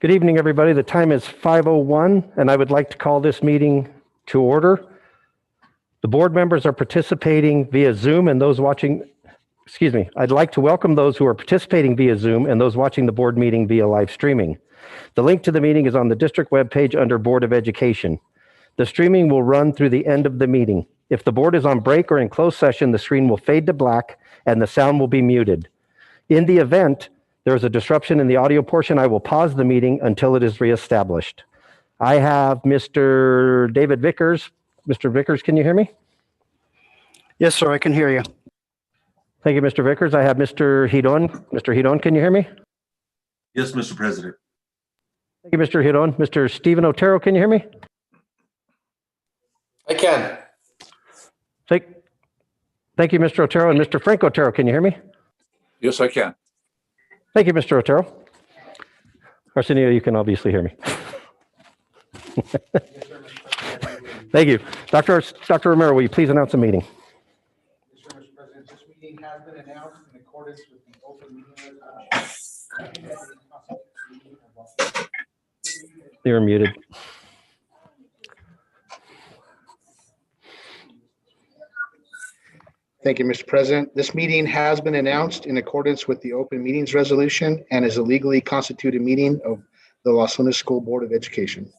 Good evening, everybody. The time is 5:01, and I would like to call this meeting to order. The board members are participating via Zoom, and those watching, I'd like to welcome those who are participating via Zoom and those watching the board meeting via live streaming. The link to the meeting is on the district webpage under Board of Education. The streaming will run through the end of the meeting. If the board is on break or in closed session, the screen will fade to black and the sound will be muted. In the event there is a disruption in the audio portion, I will pause the meeting until it is reestablished. I have Mr. David Vickers. Mr. Vickers, can you hear me? Yes, sir, I can hear you. Thank you, Mr. Vickers. I have Mr. Hidon. Mr. Hidon, can you hear me? Yes, Mr. President. Thank you, Mr. Hidon. Mr. Stephen Otero, can you hear me? I can. Thank you, Mr. Otero. And Mr. Frank Otero, can you hear me? Yes, I can. Thank you, Mr. Otero. Arsenio, you can obviously hear me. Thank you. Dr. Romero, will you please announce the meeting? Yes, sir, Mr. President. This meeting has been announced in accordance with the open meeting resolution. You're muted. Thank you, Mr. President. This meeting has been announced in accordance with the open meetings resolution and is a legally constituted meeting of the Las Lunas School Board of Education.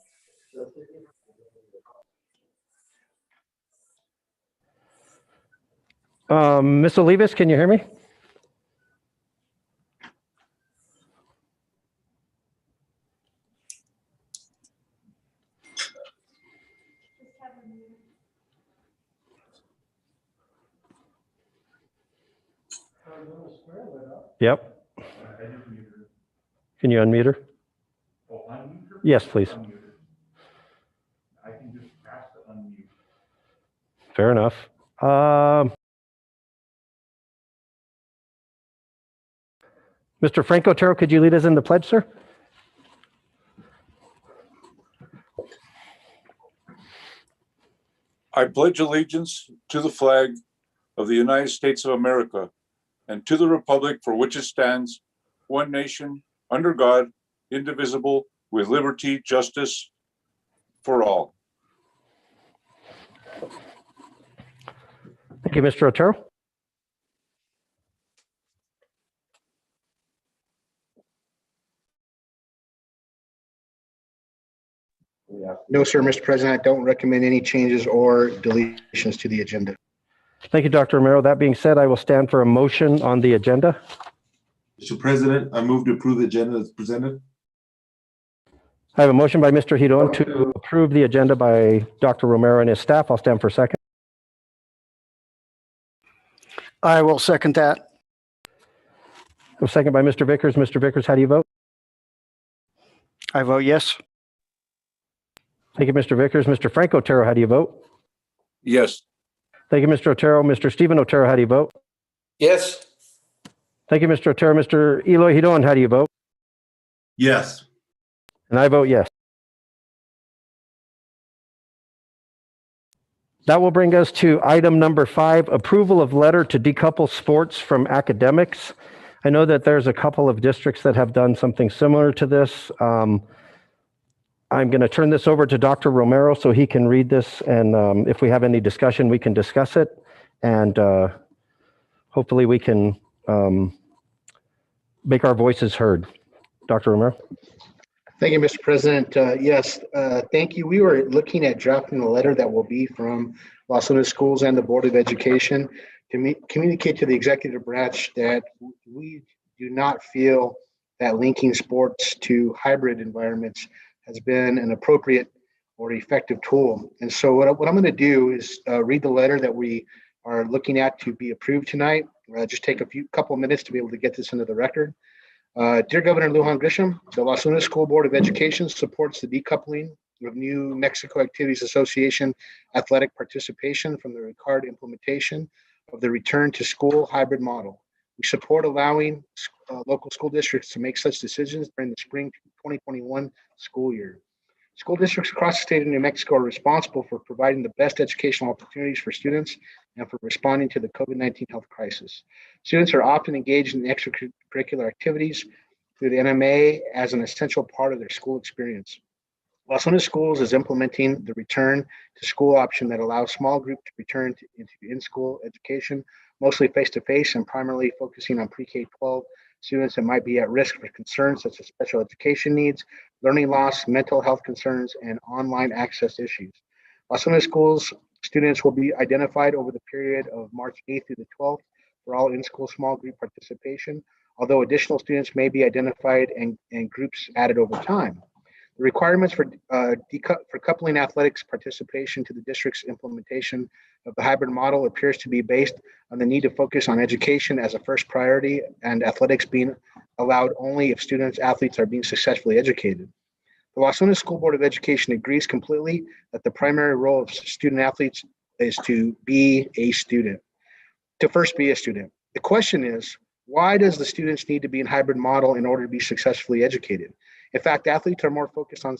Ms. Olivas, can you hear me? Yep. Can you unmute her? Yes, please. I can just pass the unmute. Fair enough. Mr. Frank Otero, could you lead us in the pledge, sir? I pledge allegiance to the flag of the United States of America and to the republic for which it stands, one nation, under God, indivisible, with liberty, justice for all. Thank you, Mr. Otero. No, sir, Mr. President, I don't recommend any changes or deletions to the agenda. Thank you, Dr. Romero. That being said, I will stand for a motion on the agenda. Mr. President, I move to approve the agenda as presented. I have a motion by Mr. Hidon to approve the agenda by Dr. Romero and his staff. I'll stand for a second. I will second that. A second by Mr. Vickers. Mr. Vickers, how do you vote? I vote yes. Thank you, Mr. Vickers. Mr. Frank Otero, how do you vote? Yes. Thank you, Mr. Otero. Mr. Stephen Otero, how do you vote? Yes. Thank you, Mr. Otero. Mr. Eloy Hidon, how do you vote? Yes. And I vote yes. That will bring us to item number 5, approval of letter to decouple sports from academics. I know that there's a couple of districts that have done something similar to this. I'm going to turn this over to Dr. Romero so he can read this, and if we have any discussion, we can discuss it, and hopefully we can make our voices heard. Dr. Romero. Thank you, Mr. President. Yes, thank you. We were looking at drafting a letter that will be from Las Lunas Schools and the Board of Education to communicate to the executive branch that we do not feel that linking sports to hybrid environments has been an appropriate or effective tool. And so what I'm going to do is read the letter that we are looking at to be approved tonight. Just take a couple of minutes to be able to get this into the record. Dear Governor Lujan Grisham, the Las Lunas School Board of Education supports the decoupling of New Mexico Activities Association athletic participation from the required implementation of the return to school hybrid model. We support allowing local school districts to make such decisions during the spring 2021 school year. School districts across the state of New Mexico are responsible for providing the best educational opportunities for students and for responding to the COVID-19 health crisis. Students are often engaged in extracurricular activities through the NMA as an essential part of their school experience. Los Lunas Schools is implementing the return to school option that allows small groups to return into in-school education, mostly face-to-face and primarily focusing on pre-K-12 students that might be at risk for concerns such as special education needs, learning loss, mental health concerns, and online access issues. Los Lunas Schools students will be identified over the period of March 8th through the 12th for all in-school small group participation, although additional students may be identified and groups added over time. The requirements for coupling athletics participation to the district's implementation of the hybrid model appears to be based on the need to focus on education as a first priority and athletics being allowed only if students athletes are being successfully educated. The Los Lunas School Board of Education agrees completely that the primary role of student athletes is to be a student, to first be a student. The question is, why does the students need to be in hybrid model in order to be successfully educated? In fact, athletes are more focused on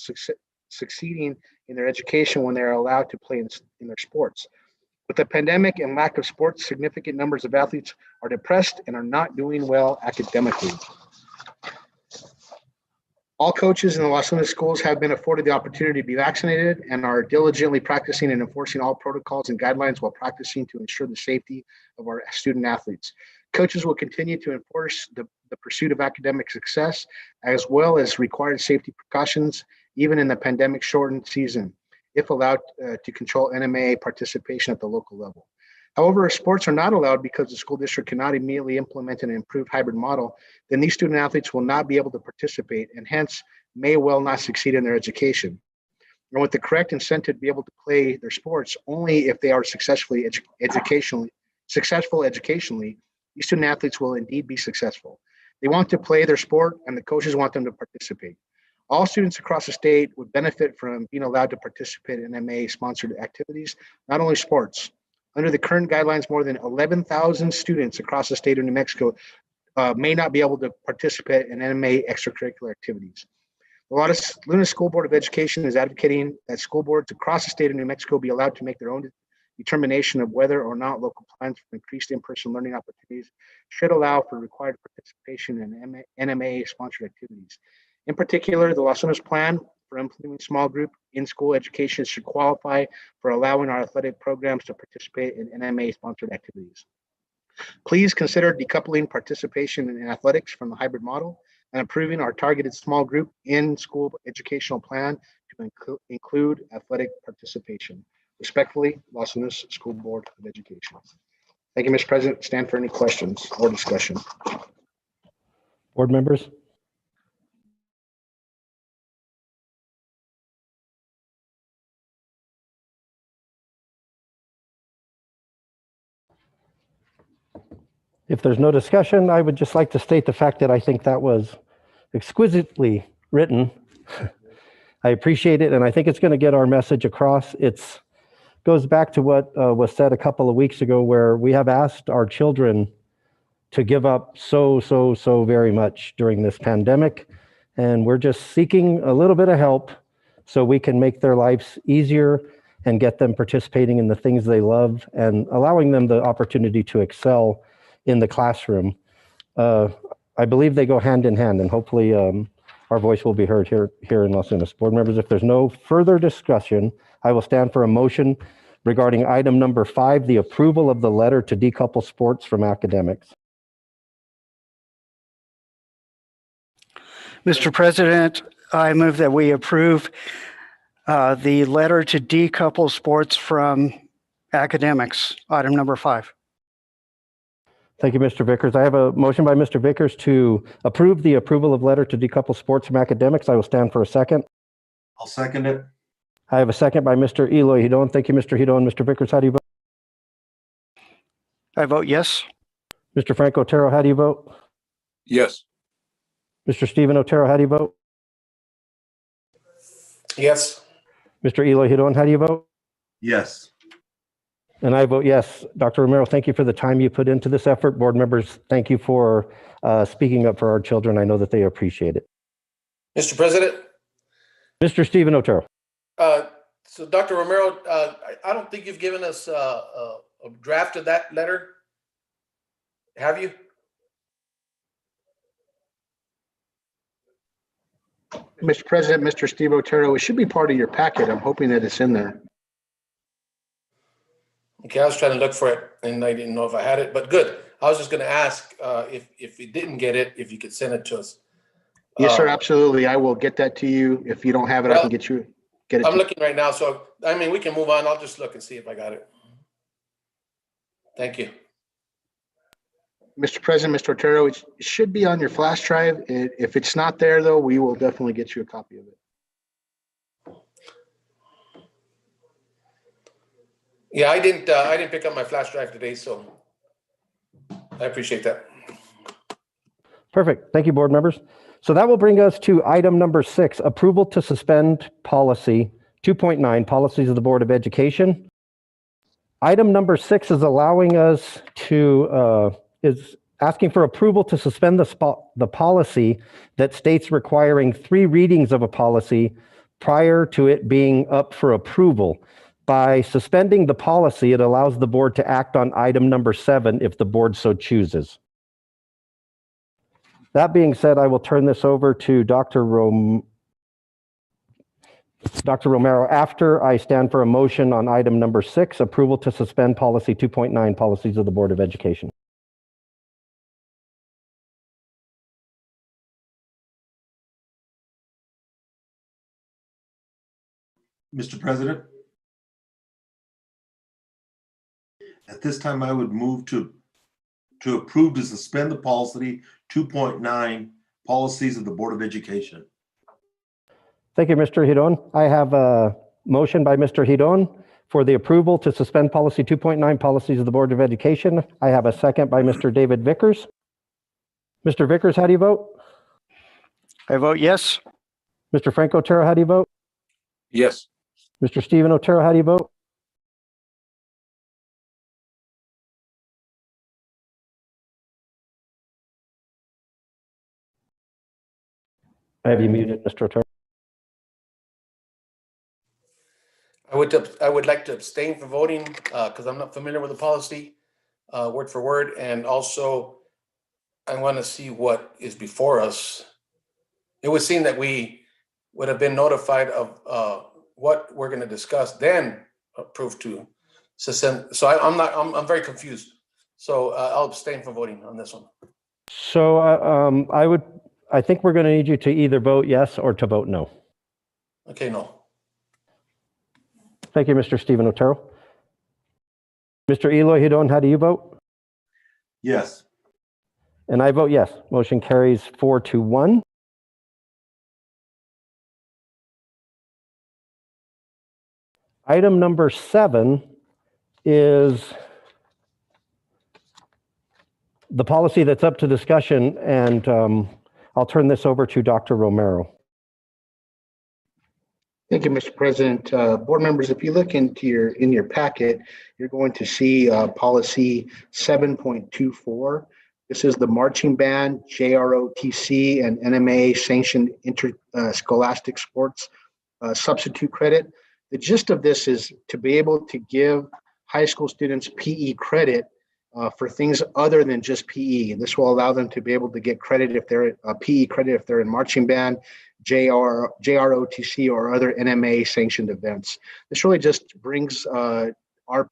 succeeding in their education when they're allowed to play in their sports. With the pandemic and lack of sports, significant numbers of athletes are depressed and are not doing well academically. All coaches in the Los Lunas schools have been afforded the opportunity to be vaccinated and are diligently practicing and enforcing all protocols and guidelines while practicing to ensure the safety of our student athletes. Coaches will continue to enforce the pursuit of academic success, as well as required safety precautions, even in the pandemic shortened season, if allowed to control NMA participation at the local level. However, if sports are not allowed because the school district cannot immediately implement an improved hybrid model, then these student athletes will not be able to participate and hence may well not succeed in their education. And with the correct incentive to be able to play their sports only if they are successful educationally, these student athletes will indeed be successful. They want to play their sport and the coaches want them to participate. All students across the state would benefit from being allowed to participate in NMA-sponsored activities, not only sports. Under the current guidelines, more than 11,000 students across the state of New Mexico may not be able to participate in NMA extracurricular activities. The Los Lunas School Board of Education is advocating that school boards across the state of New Mexico be allowed to make their own determination of whether or not local plans for increased in-person learning opportunities should allow for required participation in NMA-sponsored activities. In particular, the Los Lunas plan for implementing small group in-school education should qualify for allowing our athletic programs to participate in NMA-sponsored activities. Please consider decoupling participation in athletics from the hybrid model and improving our targeted small group in-school educational plan to include athletic participation. Respectfully, Los Lunas School Board of Education. Thank you, Mr. President. Stand for any questions or discussion. Board members? If there's no discussion, I would just like to state the fact that I think that was exquisitely written. I appreciate it, and I think it's going to get our message across. It goes back to what was said a couple of weeks ago, where we have asked our children to give up so very much during this pandemic, and we're just seeking a little bit of help so we can make their lives easier and get them participating in the things they love and allowing them the opportunity to excel in the classroom. I believe they go hand in hand, and hopefully our voice will be heard here in Los Lunas. Board members, if there's no further discussion, I will stand for a motion regarding item number 5, the approval of the letter to decouple sports from academics. Mr. President, I move that we approve the letter to decouple sports from academics, item number 5. Thank you, Mr. Vickers. I have a motion by Mr. Vickers to approve the approval of letter to decouple sports from academics. I will stand for a second. I'll second it. I have a second by Mr. Eloy Hidon. Thank you, Mr. Hidon. Mr. Vickers, how do you vote? I vote yes. Mr. Frank Otero, how do you vote? Yes. Mr. Stephen Otero, how do you vote? Yes. Mr. Eloy Hidon, how do you vote? Yes. And I vote yes. Dr. Romero, thank you for the time you put into this effort. Board members, thank you for speaking up for our children. I know that they appreciate it. Mr. President, Mr. Stephen Otero. so Dr. Romero, I don't think you've given us a draft of that letter. Have you? Mr. President, Mr. Steve Otero, it should be part of your packet. I'm hoping that it's in there. Okay, I was trying to look for it and I didn't know if I had it, but good. I was just gonna ask if you didn't get it, if you could send it to us. Yes, sir, Uh, absolutely. I will get that to you. If you don't have it, I Well, can get it I'm to you. looking right now, so I mean, we can move on. I'll just look and see if I got it. Thank you. Mr. President, Mr. Otero, it should be on your flash drive. If it's not there, though, we will definitely get you a copy of it. Yeah, I didn't pick up my flash drive today, so I appreciate that. Perfect. Thank you, board members. So that will bring us to item number 6, approval to suspend policy 2.9, policies of the Board of Education. Item number 6 is allowing us to, is asking for approval to suspend the policy that states requiring 3 readings of a policy prior to it being up for approval. By suspending the policy, it allows the board to act on item number 7 if the board so chooses. That being said, I will turn this over to Dr. Romero after I stand for a motion on item number 6, approval to suspend policy 2.9, policies of the Board of Education. Mr. President, at this time, I would move to approve to suspend the policy 2.9, policies of the Board of Education. Thank you, Mr. Hidon. I have a motion by Mr. Hidon for the approval to suspend policy 2.9, policies of the Board of Education. I have a second by Mr. David Vickers. Mr. Vickers, how do you vote? I vote yes. Mr. Frank Otero, how do you vote? Yes. Mr. Stephen Otero, how do you vote? I have you muted, Mr. Otero. I would like to abstain from voting because I'm not familiar with the policy word for word, and also I want to see what is before us. It would seem that we would have been notified of what we're going to discuss, then approve to suspend. So I'm very confused. So I'll abstain from voting on this one. So I think we're going to need you to either vote yes or to vote no. Okay, no. Thank you, Mr. Stephen Otero. Mr. Eloy Hidon, how do you vote? Yes. And I vote yes. Motion carries 4-1. Item number 7 is the policy that's up to discussion, and I'll turn this over to Dr. Romero. Thank you, Mr. President. Board members, if you look into your packet, you're going to see policy 7.24. This is the marching band, JROTC, and NMA sanctioned interscholastic sports substitute credit. The gist of this is to be able to give high school students PE credit for things other than just PE. And this will allow them to be able to get credit if they're PE credit if they're in marching band, JROTC, or other NMA sanctioned events. This really just brings our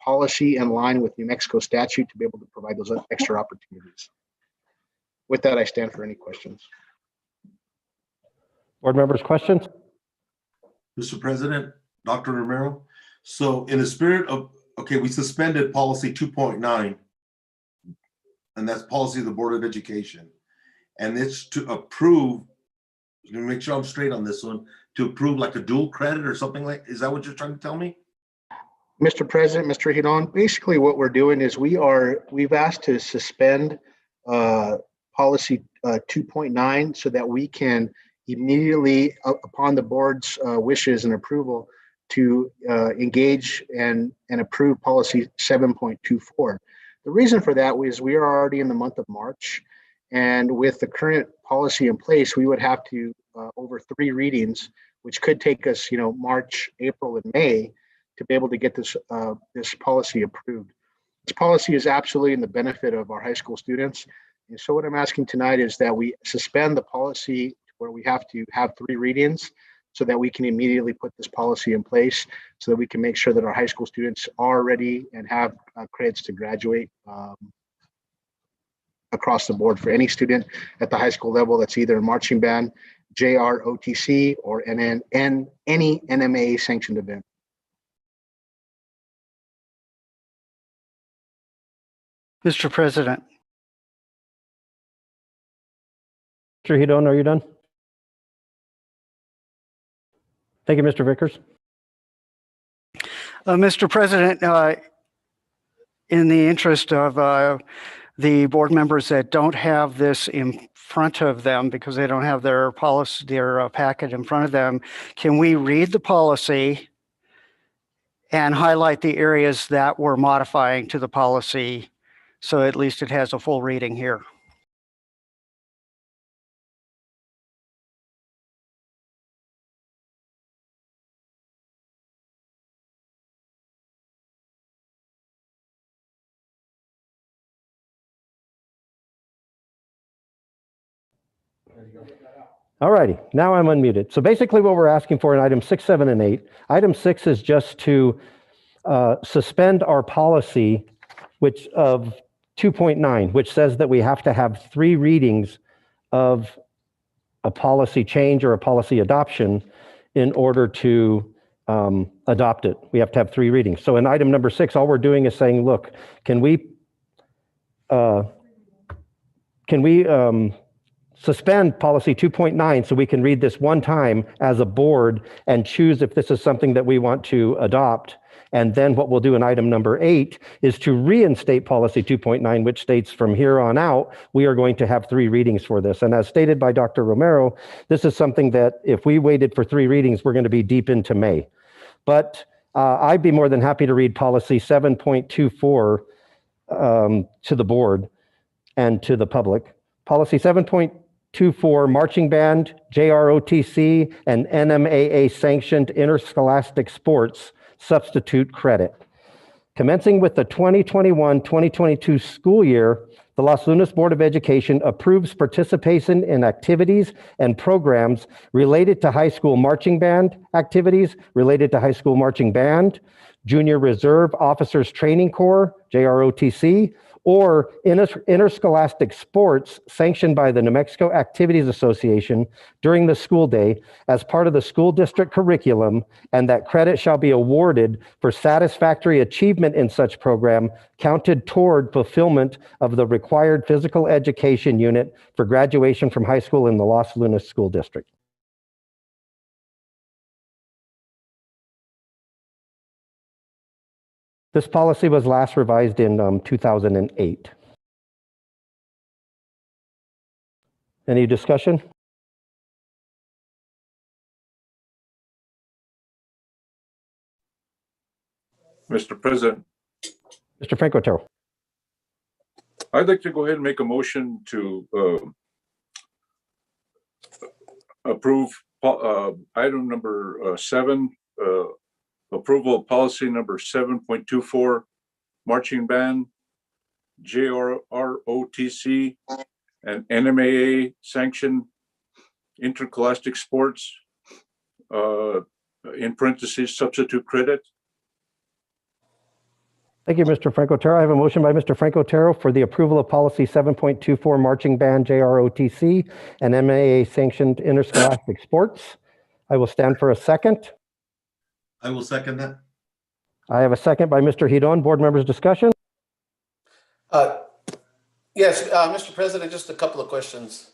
policy in line with New Mexico statute to be able to provide those extra opportunities. With that, I stand for any questions. Board members, questions? Mr. President, Dr. Romero. So in the spirit of, okay, we suspended policy 2.9, and that's policy of the Board of Education. And it's to approve, to make sure I'm straight on this one, to approve like a dual credit or something like, is that what you're trying to tell me? Mr. President, Mr. Hidon, basically what we're doing is we've asked to suspend policy 2.9 so that we can immediately, upon the board's wishes and approval, to engage and approve policy 7.24. The reason for that is we are already in the month of March, and with the current policy in place, we would have to over 3 readings, which could take us, March, April, and May, to be able to get this policy approved. This policy is absolutely in the benefit of our high school students. And so what I'm asking tonight is that we suspend the policy where we have to have 3 readings so that we can immediately put this policy in place so that we can make sure that our high school students are ready and have credits to graduate across the board for any student at the high school level that's either a marching band, JROTC, or any NMAA sanctioned event. Mr. President, Mr. Hedon, are you done? Thank you, Mr. Vickers. Mr. President, in the interest of the board members that don't have this in front of them because they don't have their policy, their packet in front of them, can we read the policy and highlight the areas that we're modifying to the policy so at least it has a full reading here? All righty, now I'm unmuted. So basically what we're asking for in item 6, 7, and 8, item 6 is just to suspend our policy, which of 2.9, which says that we have to have 3 readings of a policy change or a policy adoption in order to adopt it. We have to have 3 readings. So in item number 6, all we're doing is saying, look, can we suspend policy 2.9 so we can read this one time as a board and choose if this is something that we want to adopt. And then what we'll do in item number 8 is to reinstate policy 2.9, which states from here on out, we are going to have 3 readings for this. And as stated by Dr. Romero, this is something that if we waited for 3 readings, we're going to be deep into May. But I'd be more than happy to read policy 7.24 to the board and to the public. Policy 7.24, marching band, JROTC, and NMAA sanctioned interscholastic sports substitute credit. Commencing with the 2021-2022 school year, the Los Lunas Board of Education approves participation in activities and programs related to high school marching band activities, related to high school marching band, Junior Reserve Officers Training Corps, JROTC, or interscholastic sports sanctioned by the New Mexico Activities Association during the school day as part of the school district curriculum, and that credit shall be awarded for satisfactory achievement in such program counted toward fulfillment of the required physical education unit for graduation from high school in the Los Lunas School District. This policy was last revised in 2008. Any discussion? Mr. President, Mr. Franco Otero. I'd like to go ahead and make a motion to approve item number 7, approval of policy number 7.24, marching band, JROTC, and NMAA sanctioned interscholastic sports, in parentheses, substitute credit. Thank you, Mr. Franco Otero. I have a motion by Mr. Franco Otero for the approval of policy 7.24, marching band, JROTC, and NMAA sanctioned interscholastic sports. I will stand for a second. I will second that. I have a second by Mr. Hedon. Board members, discussion? Yes, Mr. President, just a couple of questions.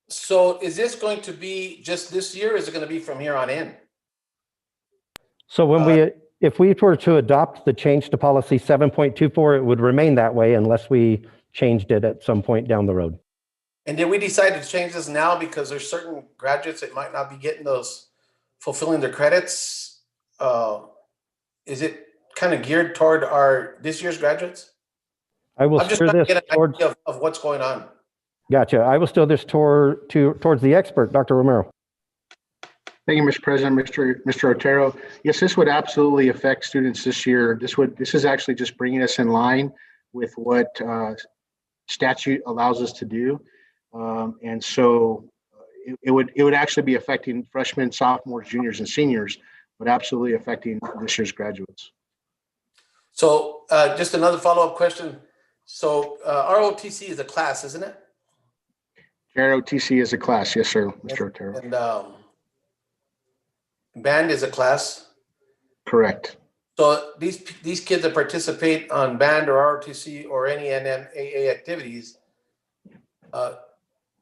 So is this going to be just this year, or is it going to be from here on in? So when if we were to adopt the change to policy 7.24, it would remain that way unless we changed it at some point down the road. And did we decide to change this now because there's certain graduates that might not be getting those, fulfilling their credits? Is it kind of geared toward this year's graduates? I will I'm just steer trying to this get an towards, idea of what's going on. gotcha. I will steer this towards the expert, Dr. Romero. Thank you, Mr. President, Mr. Otero. Yes, this would absolutely affect students this year. This is actually just bringing us in line with what statute allows us to do. And so it would actually be affecting freshmen, sophomores, juniors, and seniors, but absolutely affecting this year's graduates. So just another follow-up question. So ROTC is a class, isn't it? ROTC is a class, yes, sir, Mr. Otero. And band is a class. Correct. So these kids that participate on band or ROTC or any NMAA activities,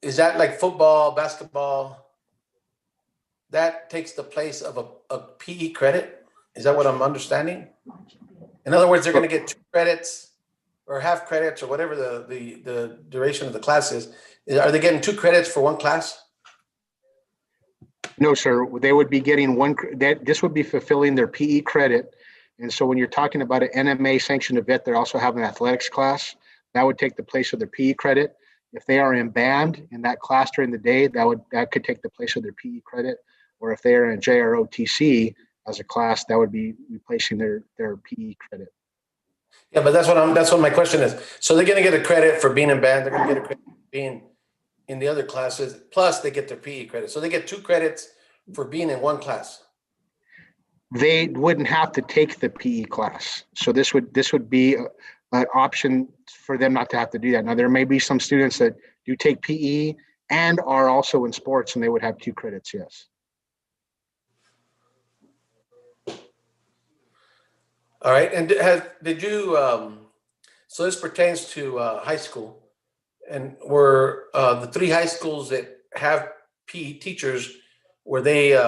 is that like football, basketball? That takes the place of a PE credit? Is that what I'm understanding? In other words, they're going to get 2 credits or half credits or whatever the duration of the class is. Are they getting 2 credits for one class? No, sir. They would be getting one. This would be fulfilling their PE credit. And so when you're talking about an NMA sanctioned event, they're also having an athletics class. That would take the place of their PE credit. If they are in band in that class during the day, that could take the place of their PE credit. Or if they are in JROTC as a class, that would be replacing their PE credit. Yeah, but that's what my question is. So they're going to get a credit for being in band. They're going to get a credit for being in the other classes. Plus, they get their PE credit. So they get 2 credits for being in one class. They wouldn't have to take the PE class. So this would be an option for them not to have to do that. Now, there may be some students that do take PE and are also in sports, and they would have 2 credits, yes. All right. And did you, so this pertains to high school, and were the 3 high schools that have PE teachers, were they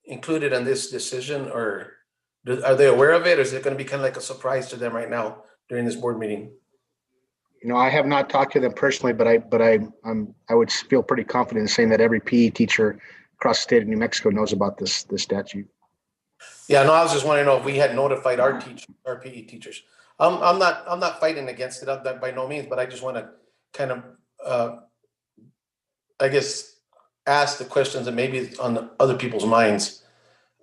included in this decision, or are they aware of it, or is it going to be kind of like a surprise to them right now during this board meeting? You know, I have not talked to them personally, but I would feel pretty confident in saying that every PE teacher across the state of New Mexico knows about this statute. Yeah, no, I was just wanting to know if we had notified our PE teachers. I'm not fighting against it by no means, but I just want to kind of, I guess, ask the questions that maybe it's on other people's minds.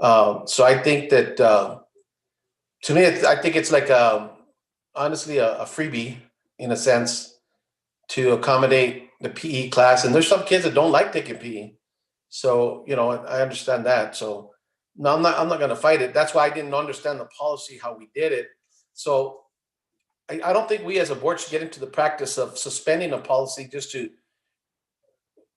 So I think that, to me, I think it's like honestly a freebie in a sense to accommodate the PE class. And there's some kids that don't like taking PE. So, you know, I understand that. So no, I'm not going to fight it. That's why I didn't understand the policy, how we did it. So I don't think we as a board should get into the practice of suspending a policy just to,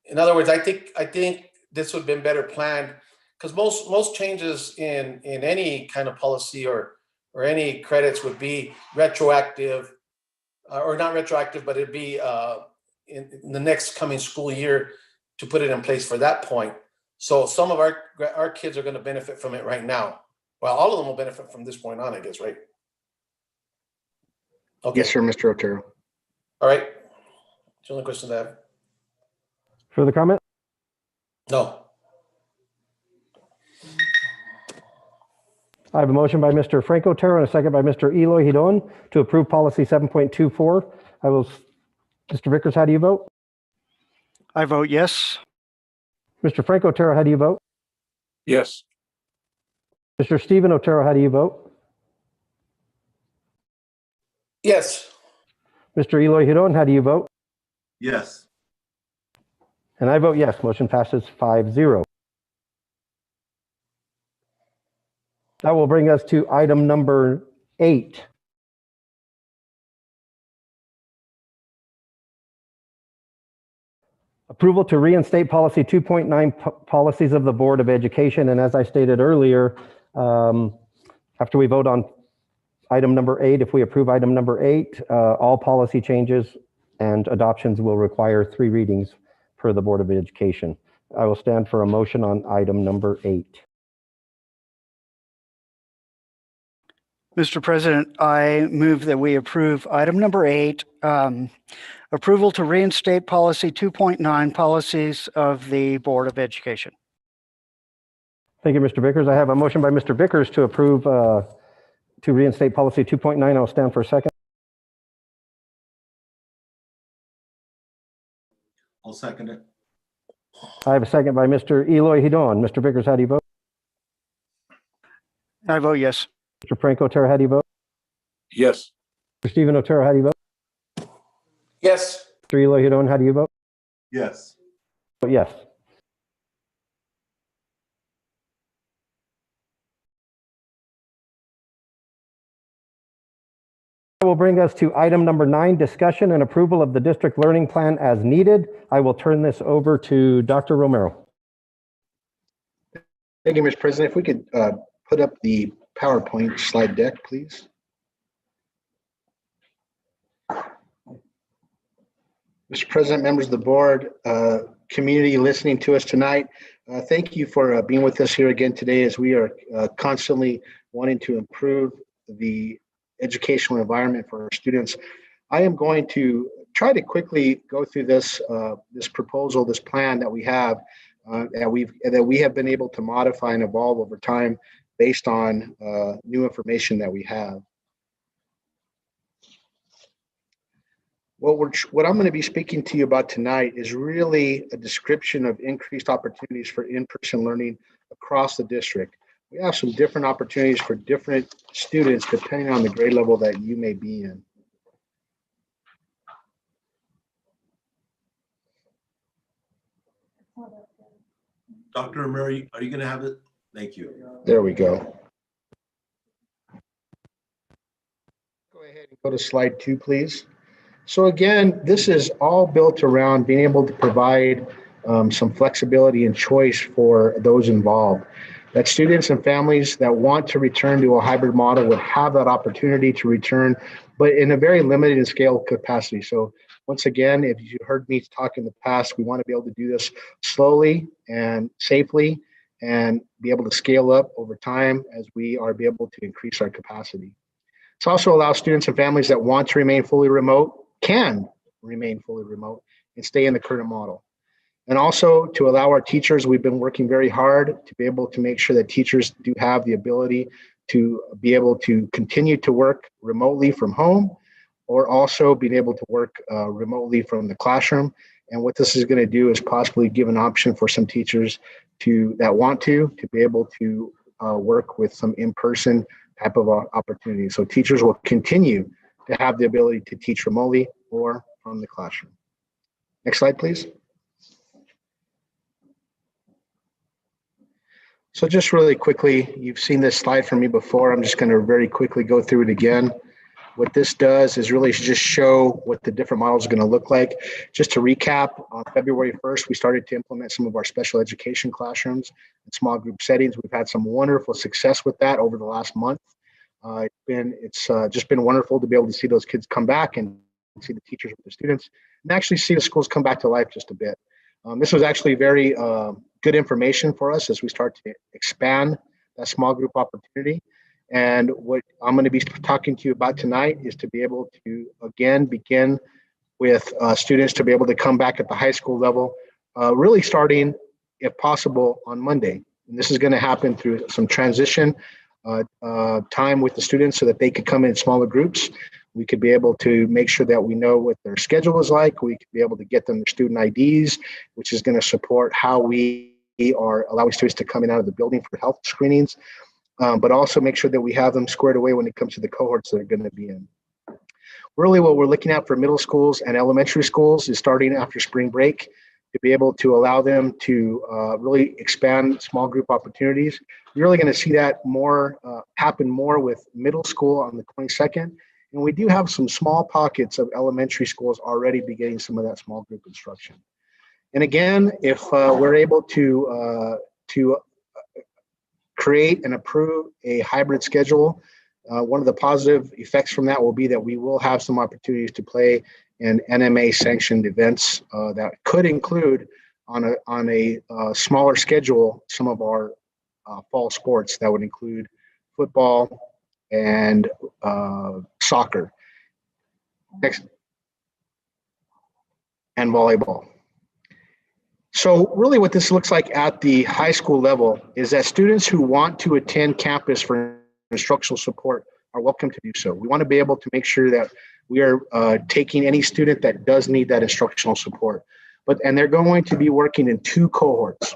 in other words, I think this would have been better planned, because most changes in any kind of policy or any credits would be retroactive, or not retroactive, but it'd be in the next coming school year to put it in place for that point. So some of our kids are going to benefit from it right now. Well, all of them will benefit from this point on, I guess, right? Okay. Yes, sir, Mr. Otero. All right. That's the only question I have. Further comment? No. I have a motion by Mr. Franco Otero and a second by Mr. Eloy Hidon to approve policy 7.24. Mr. Vickers, how do you vote? I vote yes. Mr. Franco Otero, how do you vote? Yes. Mr. Stephen Otero, how do you vote? Yes. Mr. Eloy Hidon, how do you vote? Yes. And I vote yes. Motion passes 5-0. That will bring us to item number 8. Approval to reinstate policy 2.9 policies of the Board of Education. And as I stated earlier, after we vote on item number 8, if we approve item number 8, all policy changes and adoptions will require 3 readings per the Board of Education. I will stand for a motion on item number 8. Mr. President, I move that we approve item number 8, approval to reinstate policy 2.9 policies of the Board of Education. Thank you, Mr. Vickers. I have a motion by Mr. Vickers to approve to reinstate policy 2.9. I'll stand for a second. I'll second it. I have a second by Mr. Eloy Hidon. Mr. Vickers, how do you vote? I vote yes. Mr. Franco Otero, how do you vote? Yes. Mr. Stephen Otero, how do you vote? Yes. Mr. Eloy Hidon, how do you vote? Yes. Yes. That will bring us to item number 9, discussion and approval of the district learning plan as needed. I will turn this over to Dr. Romero. Thank you, Mr. President. If we could put up the PowerPoint slide deck, please. Mr. President, members of the board, community listening to us tonight, thank you for being with us here again today as we are constantly wanting to improve the educational environment for our students. I am going to try to quickly go through this proposal, this plan that we have, that we have been able to modify and evolve over time based on new information that we have. What I'm going to be speaking to you about tonight is really a description of increased opportunities for in-person learning across the district. We have some different opportunities for different students depending on the grade level that you may be in. Dr. Romero, are you going to have it? Thank you. There we go. Go ahead and go to slide 2, please. So again, this is all built around being able to provide some flexibility and choice for those involved. That students and families that want to return to a hybrid model would have that opportunity to return, but in a very limited and scale capacity. So once again, if you heard me talk in the past, we want to be able to do this slowly and safely and be able to scale up over time as we are able to increase our capacity. This also allows students and families that want to remain fully remote can remain fully remote and stay in the current model. And also to allow our teachers, we've been working very hard to be able to make sure that teachers do have the ability to be able to continue to work remotely from home, or also being able to work remotely from the classroom. And what this is going to do is possibly give an option for some teachers that want to be able to work with some in-person type of opportunity. So teachers will continue to have the ability to teach remotely or from the classroom. Next slide, please. So just really quickly, you've seen this slide from me before. I'm just going to very quickly go through it again. What this does is really just show what the different models are going to look like. Just to recap, on February 1st, we started to implement some of our special education classrooms and small group settings. We've had some wonderful success with that over the last month. It's just been wonderful to be able to see those kids come back and see the teachers with the students and actually see the schools come back to life just a bit. This was actually very good information for us as we start to expand that small group opportunity. And what I'm going to be talking to you about tonight is to be able to, again, begin with students to be able to come back at the high school level, really starting, if possible, on Monday. And this is going to happen through some transition time with the students so that they could come in smaller groups. We could be able to make sure that we know what their schedule is like. We could be able to get them their student IDs, which is going to support how we are allowing students to come in out of the building for health screenings, but also make sure that we have them squared away when it comes to the cohorts that are going to be in. Really what we're looking at for middle schools and elementary schools is starting after spring break to be able to allow them to really expand small group opportunities. You're really going to see that more happen more with middle school on the 22nd. And we do have some small pockets of elementary schools already beginning some of that small group instruction. And again, if we're able to create and approve a hybrid schedule, one of the positive effects from that will be that we will have some opportunities to play in NMA sanctioned events that could include on a smaller schedule some of our fall sports that would include football and soccer, and volleyball. So really what this looks like at the high school level is that students who want to attend campus for instructional support are welcome to do so. We want to be able to make sure that we are taking any student that does need that instructional support. And they're going to be working in 2 cohorts.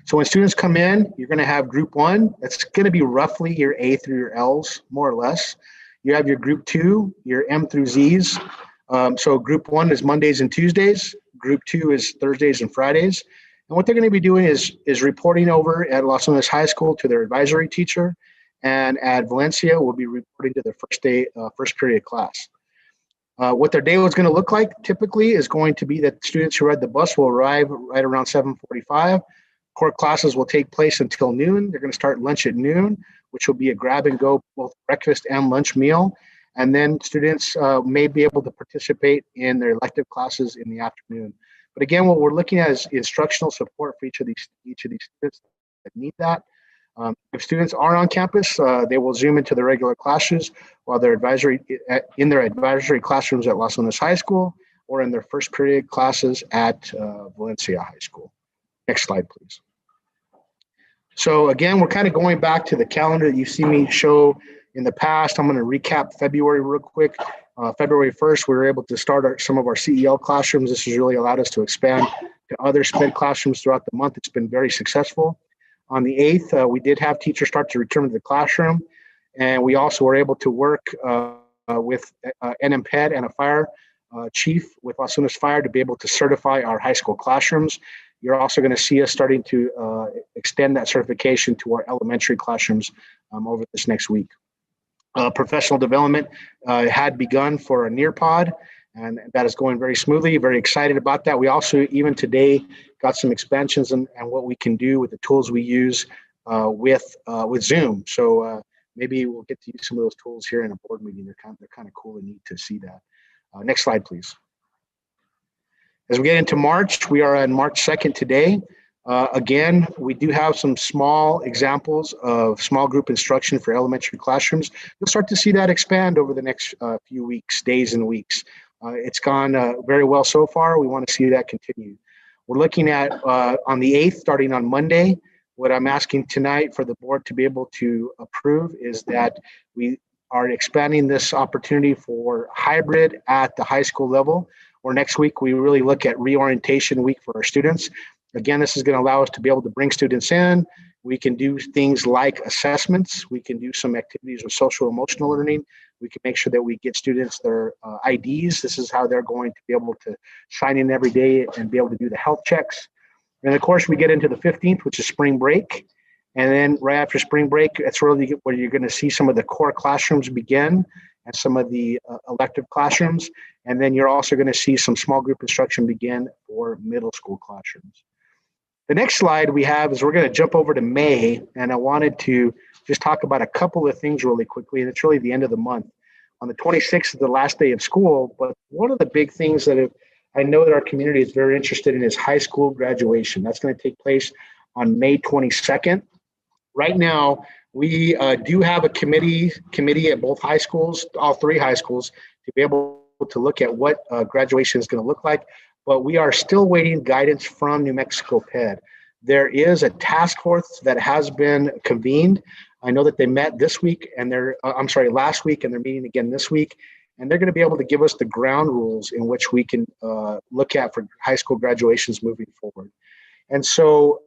So when students come in, you're going to have group 1. That's going to be roughly your A through your L's, more or less. You have your group 2, your M through Z's. So group 1 is Mondays and Tuesdays. Group 2 is Thursdays and Fridays. And what they're going to be doing is reporting over at Los Angeles High School to their advisory teacher, and at Valencia will be reporting to their first period class. What their day was going to look like typically is going to be that students who ride the bus will arrive right around 7:45. Core classes will take place until noon. They're going to start lunch at noon, which will be a grab and go, both breakfast and lunch meal. And then students may be able to participate in their elective classes in the afternoon. But again, what we're looking at is instructional support for each of these students that need that. If students are on campus, they will Zoom into the regular classes while they're in their advisory classrooms at Los Angeles High School, or in their first period classes at Valencia High School. Next slide, please. So again, we're kind of going back to the calendar that you see me show in the past. I'm going to recap February real quick. February 1st, we were able to start some of our CEL classrooms. This has really allowed us to expand to other SPED classrooms throughout the month. It's been very successful. On the 8th, we did have teachers start to return to the classroom, and we also were able to work with NMPED and a fire chief with Los Angeles Fire to be able to certify our high school classrooms. You're also going to see us starting to extend that certification to our elementary classrooms over this next week. Professional development had begun for a Nearpod, and that is going very smoothly. Very excited about that. We also, even today, got some expansions and what we can do with the tools we use with Zoom. So maybe we'll get to use some of those tools here in a board meeting. They're kind of cool and neat to see that. Next slide, please. As we get into March, we are on March 2nd today. Again, we do have some small examples of small group instruction for elementary classrooms. You'll start to see that expand over the next few weeks, days and weeks. It's gone very well so far. We want to see that continue. We're looking at on the 8th, starting on Monday, what I'm asking tonight for the board to be able to approve is that we are expanding this opportunity for hybrid at the high school level. Or next week, we really look at reorientation week for our students. Again, this is going to allow us to be able to bring students in. We can do things like assessments. We can do some activities with social emotional learning. We can make sure that we get students their IDs. This is how they're going to be able to sign in every day and be able to do the health checks. And of course, we get into the 15th, which is spring break. And then right after spring break, it's really where you're going to see some of the core classrooms begin and some of the elective classrooms. And then you're also going to see some small group instruction begin for middle school classrooms. The next slide we have is we're going to jump over to May, and I wanted to just talk about a couple of things really quickly, and it's really the end of the month. On the 26th is the last day of school, but one of the big things that I know that our community is very interested in is high school graduation. That's going to take place on May 22nd. Right now, we do have a committee at both high schools, all three high schools, to be able to look at what graduation is going to look like. But we are still waiting guidance from New Mexico PED. There is a task force that has been convened. I know that they met this week and last week, and they're meeting again this week. And they're going to be able to give us the ground rules in which we can look at for high school graduations moving forward. And so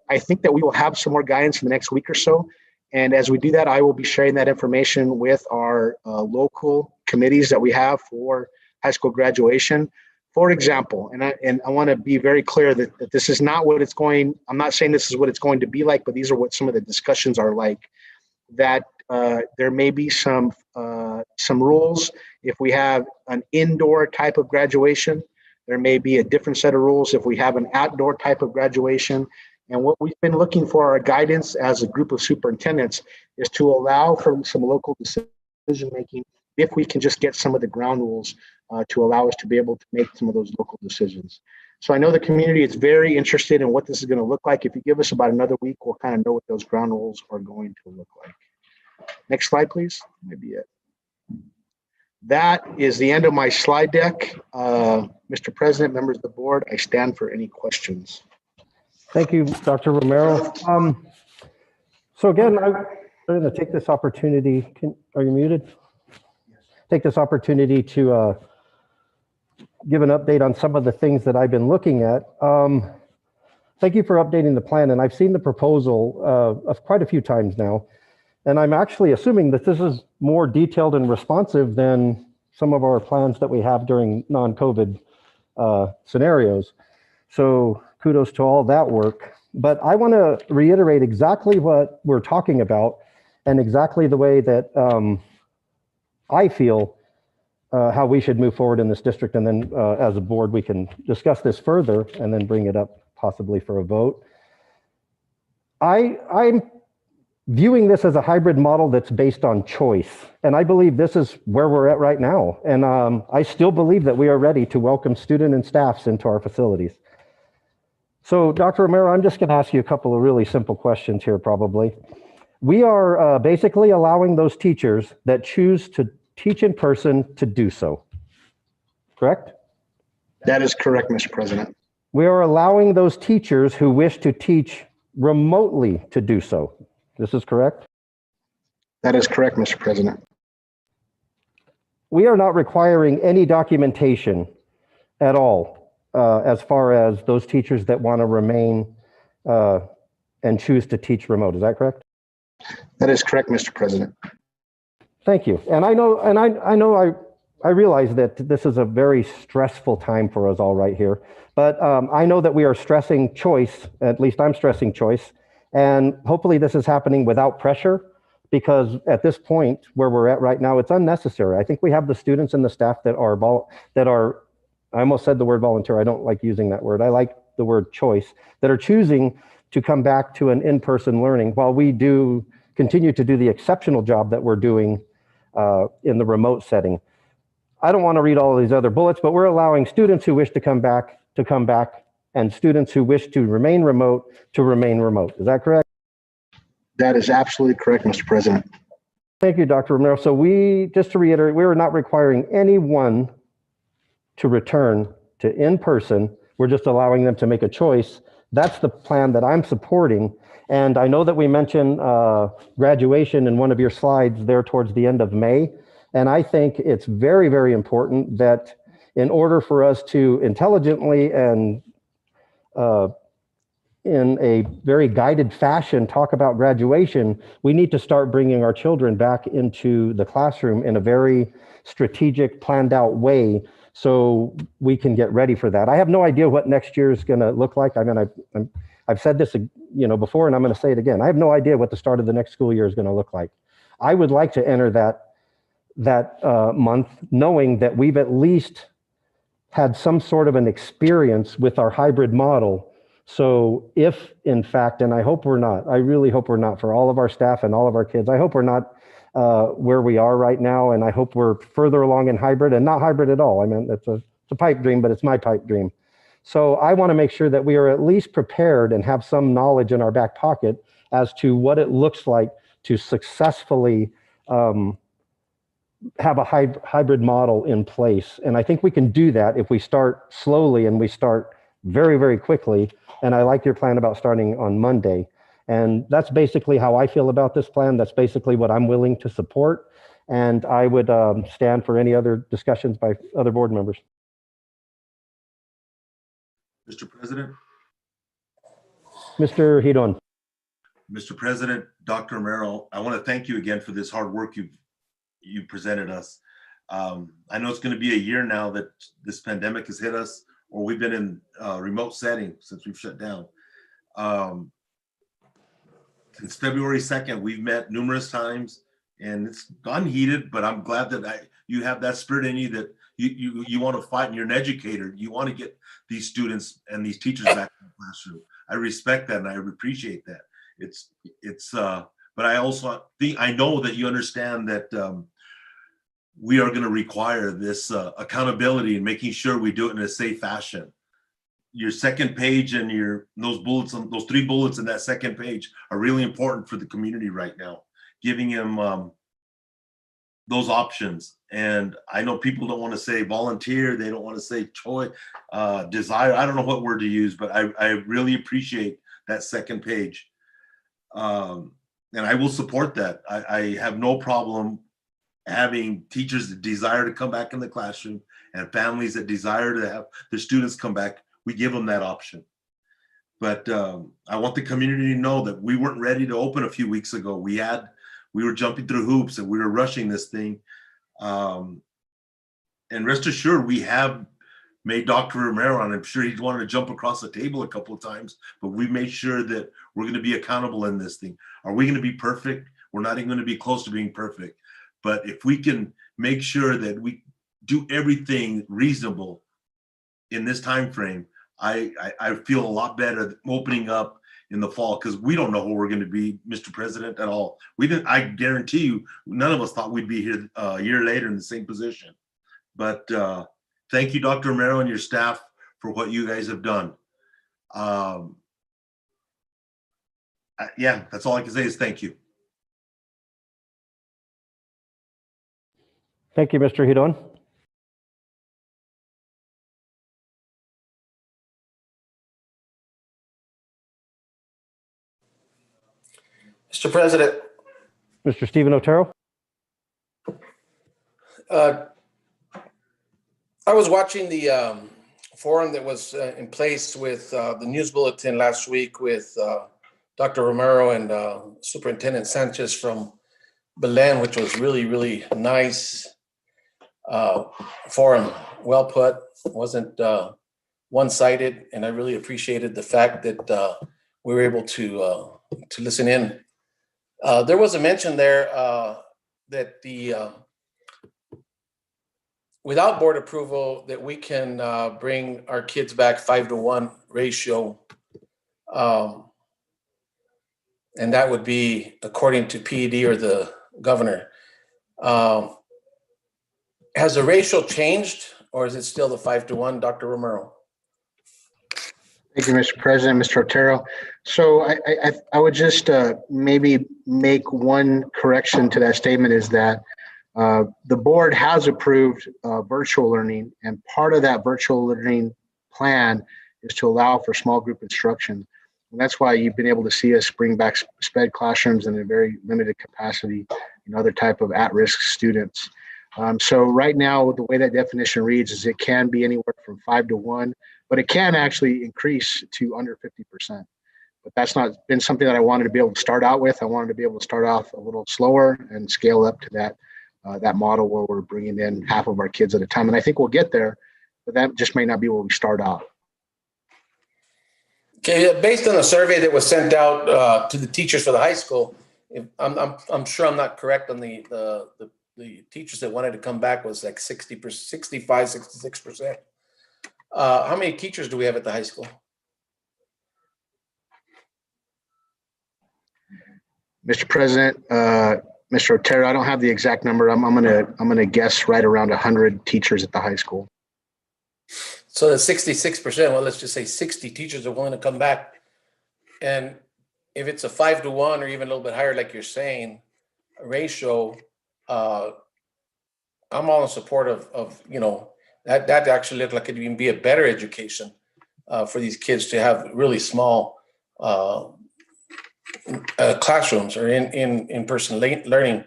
I think that we will have some more guidance in the next week or so. And as we do that, I will be sharing that information with our local committees that we have for high school graduation. For example, and I want to be very clear that this is not what it's going, I'm not saying this is what it's going to be like, but these are what some of the discussions are like, that there may be some rules. If we have an indoor type of graduation, there may be a different set of rules if we have an outdoor type of graduation. And what we've been looking for our guidance as a group of superintendents is to allow for some local decision-making if we can just get some of the ground rules to allow us to be able to make some of those local decisions. So I know the community is very interested in what this is going to look like. If you give us about another week, we'll kind of know what those ground rules are going to look like. Next slide, please. Maybe it. That is the end of my slide deck. Mr. President, members of the board, I stand for any questions. Thank you, Dr. Romero. So again, I'm going to take this opportunity. Are you muted? Take this opportunity to give an update on some of the things that I've been looking at. Thank you for updating the plan, and I've seen the proposal of quite a few times now, and I'm actually assuming that this is more detailed and responsive than some of our plans that we have during non-COVID scenarios. So kudos to all that work. But I want to reiterate exactly what we're talking about and exactly the way that I feel how we should move forward in this district. And then as a board, we can discuss this further and then bring it up possibly for a vote. I'm viewing this as a hybrid model that's based on choice. And I believe this is where we're at right now. And I still believe that we are ready to welcome student and staffs into our facilities. So Dr. Romero, I'm just going to ask you a couple of really simple questions here probably. We are basically allowing those teachers that choose to teach in person to do so, correct? That is correct, Mr. President. We are allowing those teachers who wish to teach remotely to do so. This is correct? That is correct, Mr. President. We are not requiring any documentation at all as far as those teachers that want to remain and choose to teach remote. Is that correct? That is correct, Mr. President. Thank you. And I realize that this is a very stressful time for us all right here, but I know that we are stressing choice, at least I'm stressing choice, and hopefully this is happening without pressure, because at this point where we're at right now, it's unnecessary. I think we have the students and the staff that are, I almost said the word volunteer, I don't like using that word, I like the word choice, that are choosing to come back to an in-person learning while we do continue to do the exceptional job that we're doing in the remote setting. I don't want to read all of these other bullets, but we're allowing students who wish to come back, and students who wish to remain remote. Is that correct? That is absolutely correct, Mr. President. Thank you, Dr. Romero. So just to reiterate, we are not requiring anyone to return to in-person. We're just allowing them to make a choice. That's the plan that I'm supporting. And I know that we mentioned graduation in one of your slides there towards the end of May. And I think it's very, very important that in order for us to intelligently and in a very guided fashion talk about graduation, we need to start bringing our children back into the classroom in a very strategic, planned out way so we can get ready for that. I have no idea what next year is going to look like. I mean, I've said this before, and I'm going to say it again. I have no idea what the start of the next school year is going to look like. I would like to enter that month knowing that we've at least had some sort of an experience with our hybrid model. So if in fact, and I hope we're not, I really hope we're not, for all of our staff and all of our kids, I hope we're not where we are right now, and I hope we're further along in hybrid and not hybrid at all. I mean, it's a pipe dream, but it's my pipe dream. So I want to make sure that we are at least prepared and have some knowledge in our back pocket as to what it looks like to successfully have a hybrid model in place. And I think we can do that if we start slowly and we start very, very quickly. And I like your plan about starting on Monday. And that's basically how I feel about this plan. That's basically what I'm willing to support. And I would stand for any other discussions by other board members. Mr. President. Mr. Hidon. Mr. President, Dr. Romero, I want to thank you again for this hard work you presented us. I know it's going to be a year now that this pandemic has hit us, or we've been in a remote setting since we've shut down. Since February 2nd, we've met numerous times, and it's gone heated, but I'm glad that you have that spirit in you that you want to fight, and you're an educator. You want to get these students and these teachers back in the classroom. I respect that, and I appreciate that. But I also think, I know that you understand that we are going to require this accountability and making sure we do it in a safe fashion. Your second page and those bullets, those 3 bullets in that second page are really important for the community right now, giving them those options. And I know people don't want to say volunteer, they don't want to say choice, desire. I don't know what word to use, but I really appreciate that second page. And I will support that. I have no problem having teachers that desire to come back in the classroom and families that desire to have their students come back. We give them that option. But I want the community to know that we weren't ready to open a few weeks ago. We were jumping through hoops and we were rushing this thing. and rest assured, we have made Dr. Romero, and I'm sure he's wanted to jump across the table a couple of times, but we made sure that we're going to be accountable in this thing. Are we going to be perfect? We're not even going to be close to being perfect. But if we can make sure that we do everything reasonable in this time frame, I feel a lot better opening up in the fall, because we don't know who we're going to be, Mr. President, at all. We didn't. I guarantee you, none of us thought we'd be here a year later in the same position. But thank you, Dr. Romero, and your staff for what you guys have done. Yeah, that's all I can say is thank you. Thank you, Mr. Hidon. Mr. President, Mr. Stephen Otero. I was watching the forum that was in place with the news bulletin last week with Dr. Romero and Superintendent Sanchez from Belen, which was really, really nice forum. Well put, wasn't one-sided, and I really appreciated the fact that we were able to listen in. There was a mention there that without board approval, that we can bring our kids back 5-to-1 ratio. And that would be according to PED or the governor. Has the ratio changed, or is it still the 5-to-1, Dr. Romero? Thank you, Mr. President, Mr. Otero. So I would just maybe make one correction to that statement, is that the board has approved virtual learning, and part of that virtual learning plan is to allow for small group instruction. And that's why you've been able to see us bring back SPED classrooms in a very limited capacity, other type of at-risk students. So right now, the way that definition reads is it can be anywhere from 5-to-1, but it can actually increase to under 50%. But that's not been something that I wanted to be able to start out with. I wanted to be able to start off a little slower and scale up to that model where we're bringing in half of our kids at a time. And I think we'll get there, but that just may not be where we start out. Okay, based on a survey that was sent out to the teachers for the high school, I'm sure I'm not correct on the teachers that wanted to come back was like 60%, 65, 66%. How many teachers do we have at the high school? Mr. President, Mr. Otero, I don't have the exact number. I'm gonna guess right around 100 teachers at the high school. So the 66%, well, let's just say 60 teachers are willing to come back. And if it's a 5-to-1 or even a little bit higher, like you're saying, ratio, I'm all in support of that actually looked like it would even be a better education for these kids to have really small classrooms or in-person learning.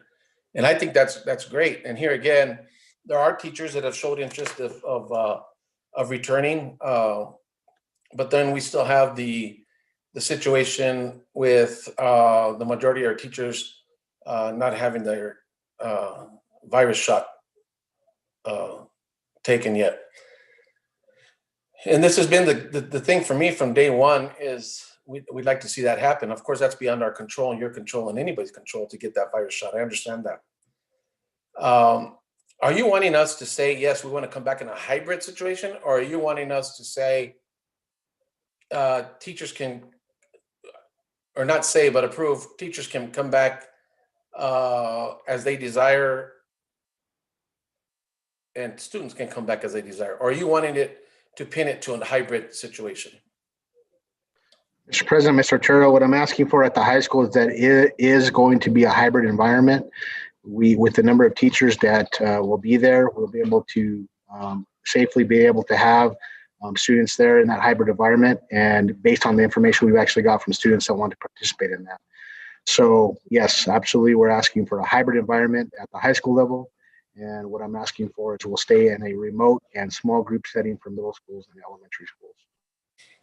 And I think that's great. And here again, there are teachers that have showed interest of returning, but then we still have the situation with the majority of our teachers not having their virus shot taken yet. And this has been the thing for me from day one is we'd like to see that happen. Of course, that's beyond our control and your control and anybody's control to get that virus shot. I understand that. Are you wanting us to say, yes, we want to come back in a hybrid situation? Or are you wanting us to say teachers can, or not say, but approve, teachers can come back as they desire and students can come back as they desire? Or are you wanting it to pin it to a hybrid situation? Mr. President, Mr. Otero, what I'm asking for at the high school is that it is going to be a hybrid environment. With the number of teachers that will be there, we'll be able to safely be able to have students there in that hybrid environment, and based on the information we've actually got from students that want to participate in that. So yes, absolutely, we're asking for a hybrid environment at the high school level. And what I'm asking for is we'll stay in a remote and small group setting for middle schools and elementary schools.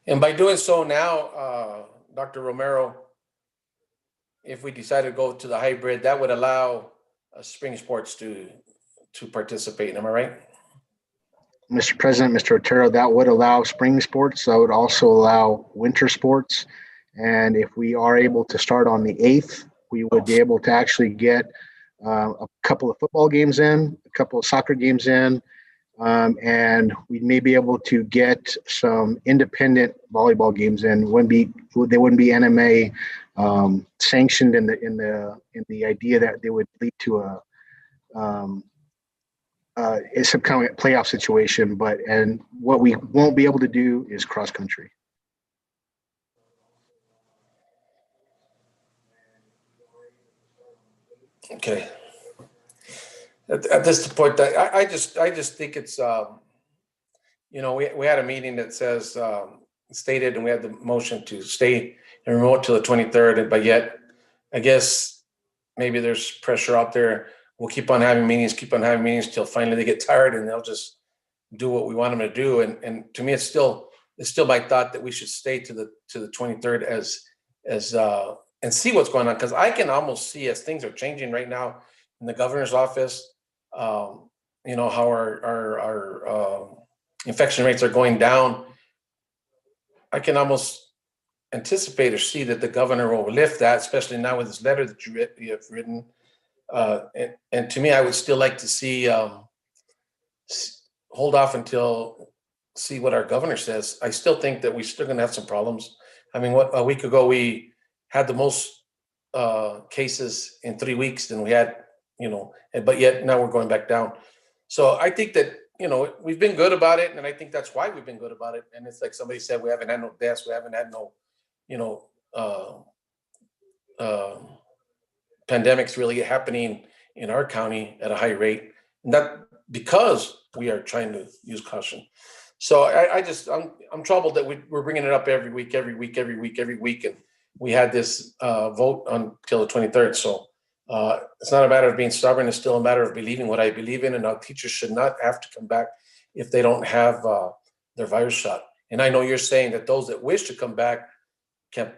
And by doing so now, Dr. Romero, if we decide to go to the hybrid, that would allow spring sports to participate. Am I right? Mr. President, Mr. Otero, that would allow spring sports. That would also allow winter sports. And if we are able to start on the 8th, we would be able to actually get a couple of football games in, a couple of soccer games in, and we may be able to get some independent volleyball games in. They wouldn't be NMA sanctioned in the idea that they would lead to it's some kind of playoff situation, and what we won't be able to do is cross country. Okay. At this point, I just think it's, we had a meeting that says, stated, and we had the motion to stay and remote till the 23rd, but yet, I guess maybe there's pressure out there. We'll keep on having meetings till finally they get tired and they'll just do what we want them to do. And to me, it's still my thought that we should stay to the 23rd as and see what's going on, because I can almost see, as things are changing right now in the governor's office, how our infection rates are going down. I can almost anticipate or see that the governor will lift that, especially now with this letter that you have written. And to me, I would still like to see hold off until see what our governor says. I still think that we're still going to have some problems. I mean, a week ago we had the most cases in 3 weeks than we had, but yet now we're going back down. So I think that, we've been good about it. And I think that's why we've been good about it. And it's like somebody said, we haven't had no deaths. We haven't had no, pandemics really happening in our county at a high rate. And that because we are trying to use caution. So I'm troubled that we're bringing it up every week. And we had this vote until the 23rd. So it's not a matter of being stubborn. It's still a matter of believing what I believe in. And our teachers should not have to come back if they don't have their virus shot. And I know you're saying that those that wish to come back are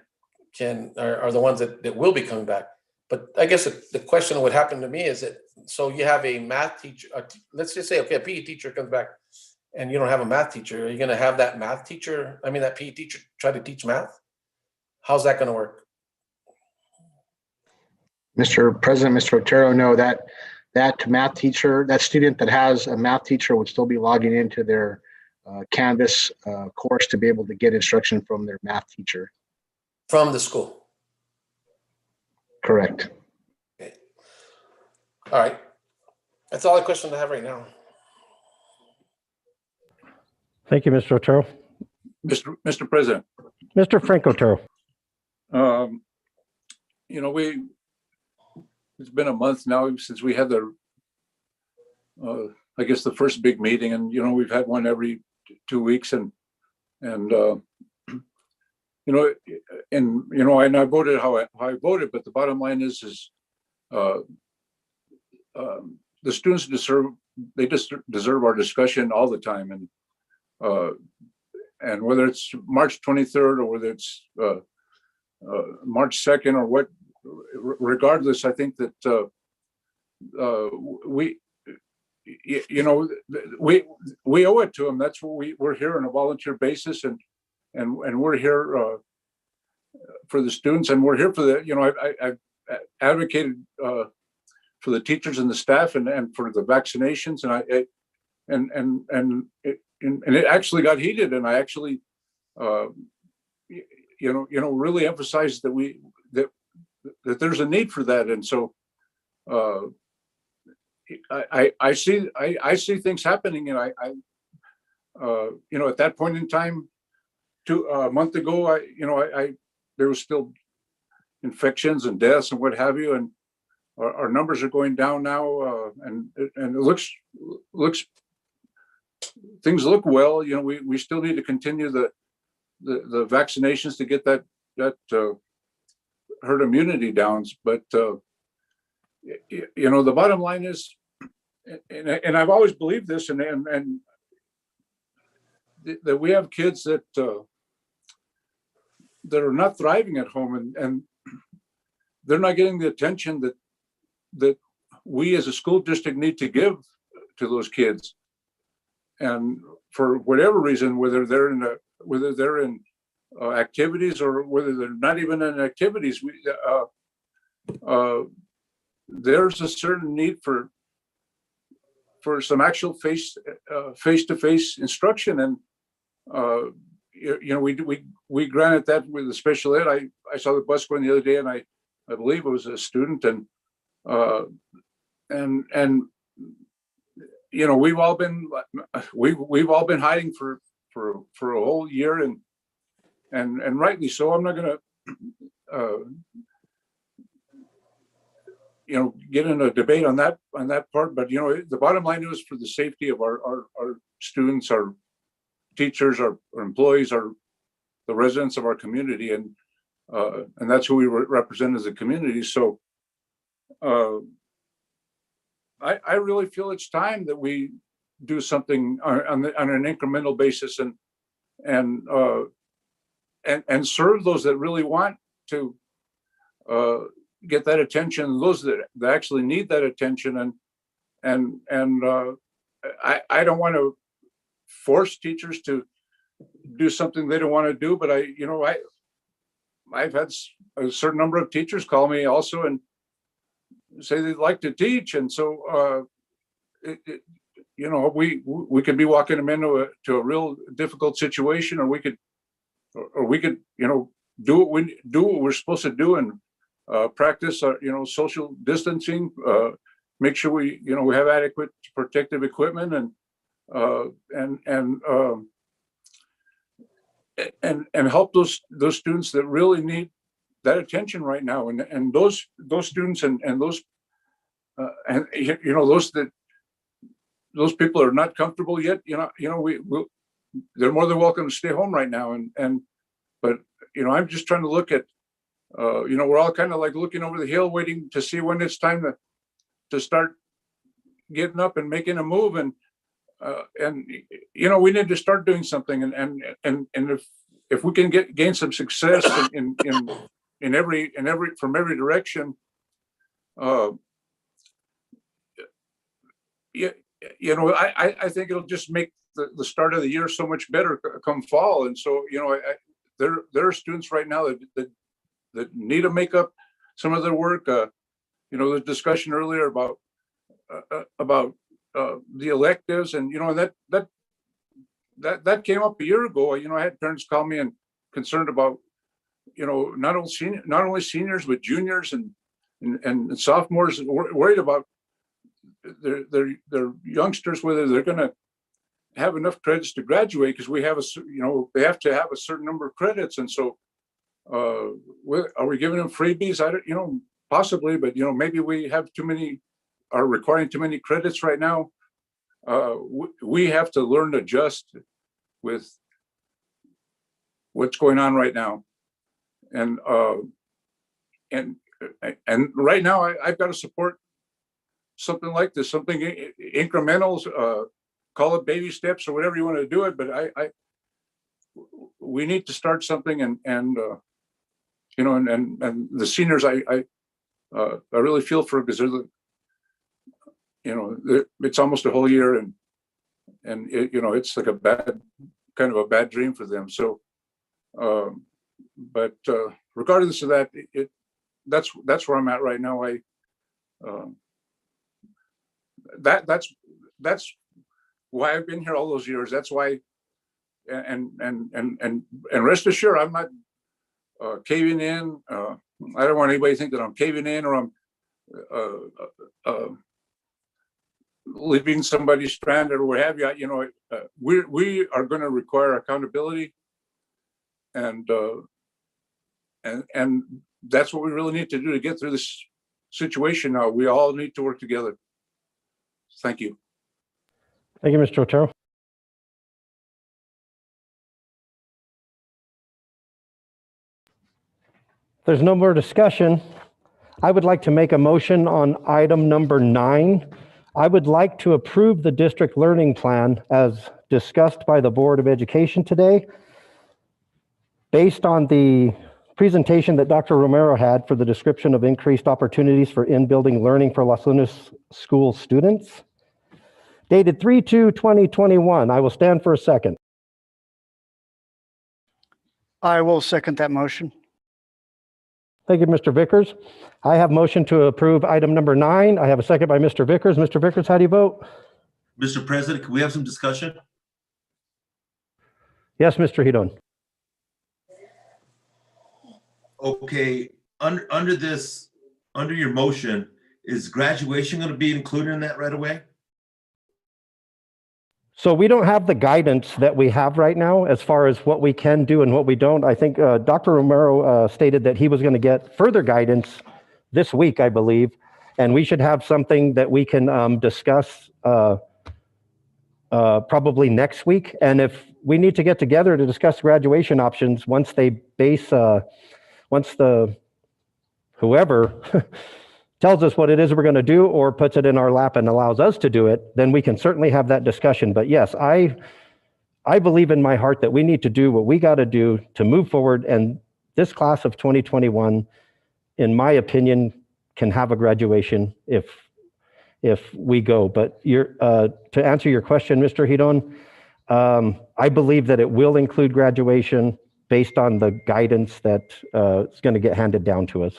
the ones that will be coming back. But I guess the question that would happen to me is that, so you have a math teacher, let's just say, okay, a PE teacher comes back and you don't have a math teacher. Are you going to have that that PE teacher try to teach math? How's that going to work? Mr. President, Mr. Otero, no, that math teacher, that student that has a math teacher would still be logging into their Canvas course to be able to get instruction from their math teacher. From the school? Correct. Okay. All right. That's all the questions I have right now. Thank you, Mr. Otero. Mr. President, Mr. Frank Otero. it's been a month now since we had I guess the first big meeting, and we've had one every 2 weeks, and I voted how I voted, but the bottom line is the students deserve our discussion all the time, and whether it's March 23rd or whether it's March 2nd or what, regardless, I think that we owe it to them. That's what we're here on a volunteer basis, and we're here for the students, and we're here for I've advocated for the teachers and the staff, and for the vaccinations, and it actually got heated, and I actually really emphasized that there's a need for that, and so I see things happening, and at that point in time, a month ago, there was still infections and deaths and what have you, and our numbers are going down now, and it looks things look well. We still need to continue the vaccinations to get that herd immunity down, but the bottom line is, and I've always believed this, and that we have kids that are not thriving at home, and they're not getting the attention that we as a school district need to give to those kids. and for whatever reason, whether they're in activities or whether they're not even in activities, there's a certain need for some actual face-to-face instruction. And we granted that with the special ed. I saw the bus going the other day, and I believe it was a student, and we've all been hiding for a whole year, and rightly so. I'm not going to get in a debate on that part, but the bottom line is for the safety of our students, our teachers, our employees, the residents of our community, and that's who we represent as a community. So I really feel it's time that we do something on an incremental basis and serve those that really want to get that attention, those that actually need that attention, and I don't want to force teachers to do something they don't want to do, but I've had a certain number of teachers call me also and say they'd like to teach, and so we could be walking them into a real difficult situation, or we could do what we're supposed to do and practice social distancing, make sure we have adequate protective equipment, and help those students that really need that attention right now, and those students and those those people are not comfortable yet. They're more than welcome to stay home right now, but I'm just trying to look at we're all kind of like looking over the hill, waiting to see when it's time to start getting up and making a move, and we need to start doing something, and if we can gain some success in every from every direction, I think it'll just make the start of the year so much better come fall. And so there are students right now that need to make up some of their work. The discussion earlier about the electives, and that came up a year ago. I had parents call me and concerned about not only seniors but juniors and sophomores, worried about their youngsters, whether they're going to have enough credits to graduate, because we have they have to have a certain number of credits. And so are we giving them freebies? I don't, possibly, but maybe we have are requiring too many credits right now. We have to learn to adjust with what's going on right now, and right now I've got to support something like this, something incremental, call it baby steps or whatever you want to do it, but we need to start something, and the seniors I really feel for, because they're it's almost a whole year, and it's like a bad dream for them. So but regardless of that, that's where I'm at right now. That's why I've been here all those years. That's why, and rest assured, I'm not caving in. I don't want anybody to think that I'm caving in, or I'm leaving somebody stranded or what have you. We are going to require accountability, and that's what we really need to do to get through this situation. Now we all need to work together. Thank you. Thank you, Mr. Otero. If there's no more discussion, I would like to make a motion on item number 9. I would like to approve the district learning plan as discussed by the Board of Education today, based on the presentation that Dr. Romero had for the description of increased opportunities for in-building learning for Las Lunas school students. dated 3/2/2021. I will stand for a second. I will second that motion. Thank you, Mr. Vickers. I have motion to approve item number 9. I have a second by Mr. Vickers. Mr. Vickers, how do you vote? Mr. President, can we have some discussion? Yes, Mr. Hedon. Okay, under this, under your motion, is graduation going to be included in that right away? So we don't have the guidance that we have right now as far as what we can do and what we don't. I think Dr. Romero stated that he was going to get further guidance this week, I believe, and we should have something that we can discuss probably next week. And if we need to get together to discuss graduation options, once they base, once the whoever tells us what it is we're going to do or puts it in our lap and allows us to do it, then we can certainly have that discussion. But yes, I believe in my heart that we need to do what we got to do to move forward. And this class of 2021, in my opinion, can have a graduation if we go. But to answer your question, Mr. Hedon, I believe that it will include graduation based on the guidance that is going to get handed down to us.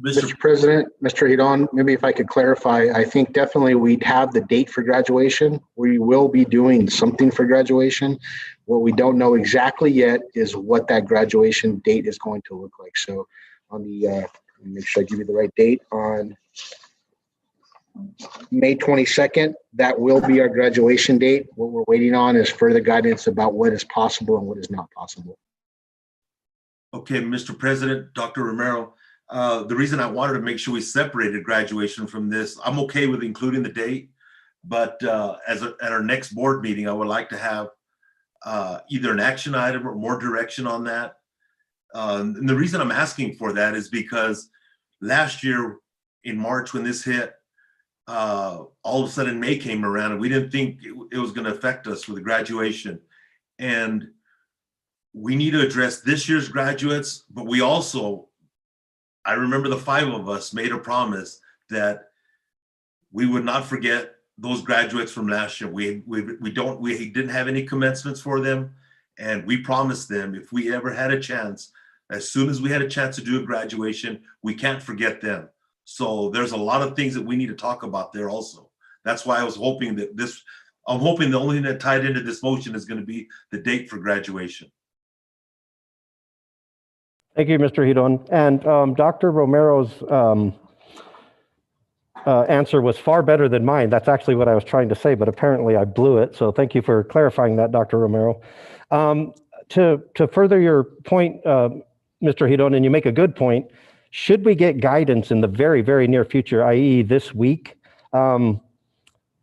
Mr. President, Mr. Hedon, maybe if I could clarify, I think definitely we'd have the date for graduation. We will be doing something for graduation. What we don't know exactly yet is what that graduation date is going to look like. So on the, let me make sure I give you the right date, on May 22nd, that will be our graduation date. What we're waiting on is further guidance about what is possible and what is not possible. Okay, Mr. President, Dr. Romero, the reason I wanted to make sure we separated graduation from this, I'm okay with including the date, but at our next board meeting, I would like to have either an action item or more direction on that. And the reason I'm asking for that is because last year in March when this hit, all of a sudden May came around and we didn't think it was going to affect us with the graduation. And we need to address this year's graduates, but we also, I remember the 5 of us made a promise that we would not forget those graduates from last year. We didn't have any commencements for them, and we promised them if we ever had a chance, as soon as we had a chance to do a graduation, we can't forget them. So there's a lot of things that we need to talk about there also. That's why I was hoping that I'm hoping the only thing that tied into this motion is going to be the date for graduation. Thank you, Mr. Hedon. And Dr. Romero's answer was far better than mine. That's actually what I was trying to say, but apparently I blew it. So thank you for clarifying that, Dr. Romero. To further your point, Mr. Hedon, and you make a good point, should we get guidance in the very, very near future, i.e. this week,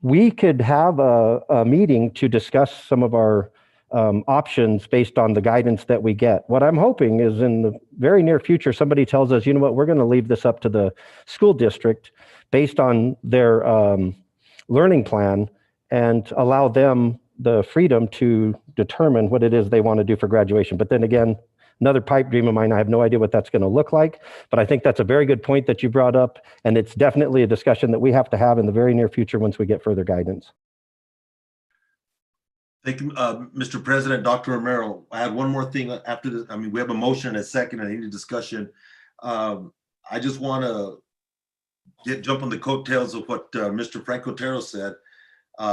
we could have a meeting to discuss some of our options based on the guidance that we get. What I'm hoping is in the very near future, somebody tells us, you know what, we're going to leave this up to the school district based on their learning plan and allow them the freedom to determine what it is they want to do for graduation. But then again, another pipe dream of mine, I have no idea what that's going to look like, but I think that's a very good point that you brought up, and it's definitely a discussion that we have to have in the very near future once we get further guidance. Thank you, Mr. President, Dr. Romero. I had one more thing after this. I mean, we have a motion and a second and I need a discussion. I just want to jump on the coattails of what Mr. Frank Otero said.